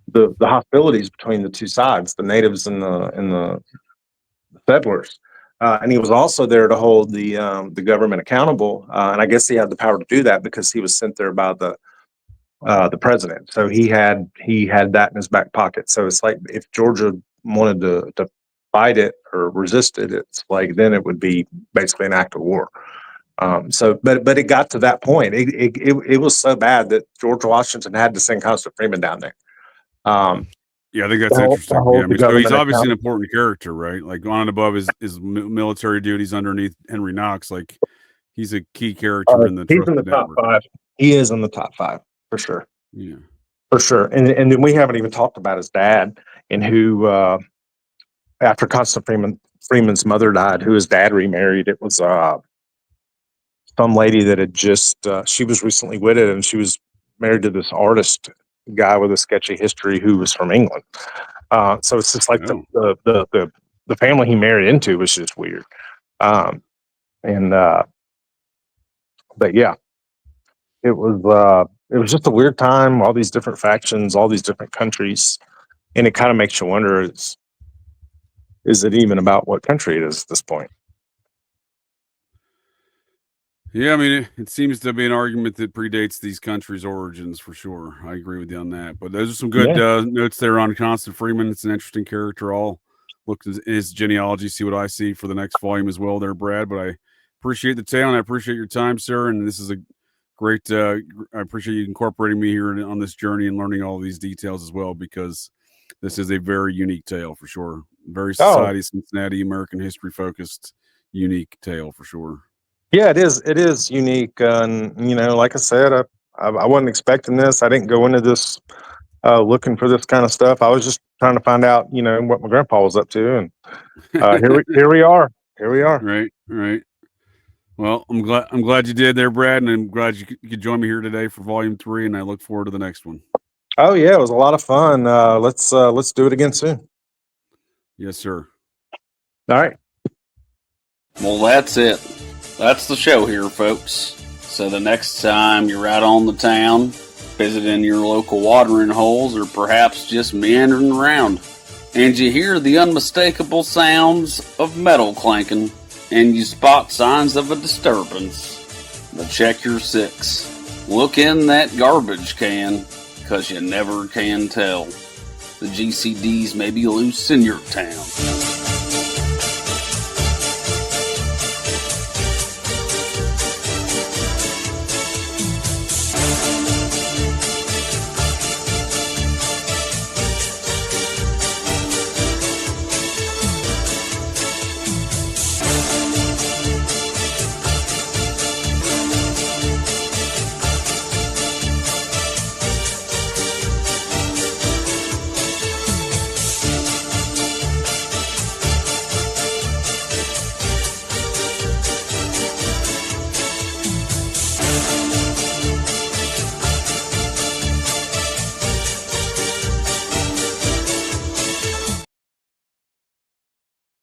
the hostilities between the two sides, the natives and the settlers. And he was also there to hold the government accountable. And I guess he had the power to do that because he was sent there by the the president. So he had that in his back pocket. So it's like if Georgia wanted to fight it or resist it, it's like then it would be basically an act of war. But it got to that point. It was so bad that George Washington had to send Constant Freeman down there. Yeah, I think that's interesting. Yeah, I mean, so he's obviously an important character, right? Like on and above his military duties underneath Henry Knox, like he's a key character in the. He's in the top five. He is in the top five for sure. Yeah, for sure. And then we haven't even talked about his dad and who, after Constant Freeman's mother died, who his dad remarried. It was some lady that had just she was recently wedded, and she was married to this artist guy with a sketchy history who was from England. So it's just like the family he married into was just weird. But yeah, it was just a weird time. All these different factions, all these different countries, and it kind of makes you wonder: is it even about what country it is at this point? Yeah, I mean, it seems to be an argument that predates these countries' origins for sure. I agree with you on that. But those are some good notes there on Constant Freeman. It's an interesting character. I'll look at his genealogy, see what I see for the next volume as well there, Brad. But I appreciate the tale, and I appreciate your time, sir. And this is a great, I appreciate you incorporating me here on this journey and learning all of these details as well, because this is a very unique tale for sure. Very society, Cincinnati, American history focused, unique tale for sure. Yeah, it is. It is unique, and like I said, I wasn't expecting this. I didn't go into this looking for this kind of stuff. I was just trying to find out, what my grandpa was up to, and here we are. Here we are. Right. Well, I'm glad you did there, Brad, and I'm glad you could join me here today for Volume 3, and I look forward to the next one. Oh yeah, it was a lot of fun. Let's do it again soon. Yes, sir. All right. Well, that's it. That's the show here, folks. So the next time you're out on the town, visiting your local watering holes, or perhaps just meandering around, and you hear the unmistakable sounds of metal clanking, and you spot signs of a disturbance, but check your six. Look in that garbage can, 'cause you never can tell. The GCDs may be loose in your town.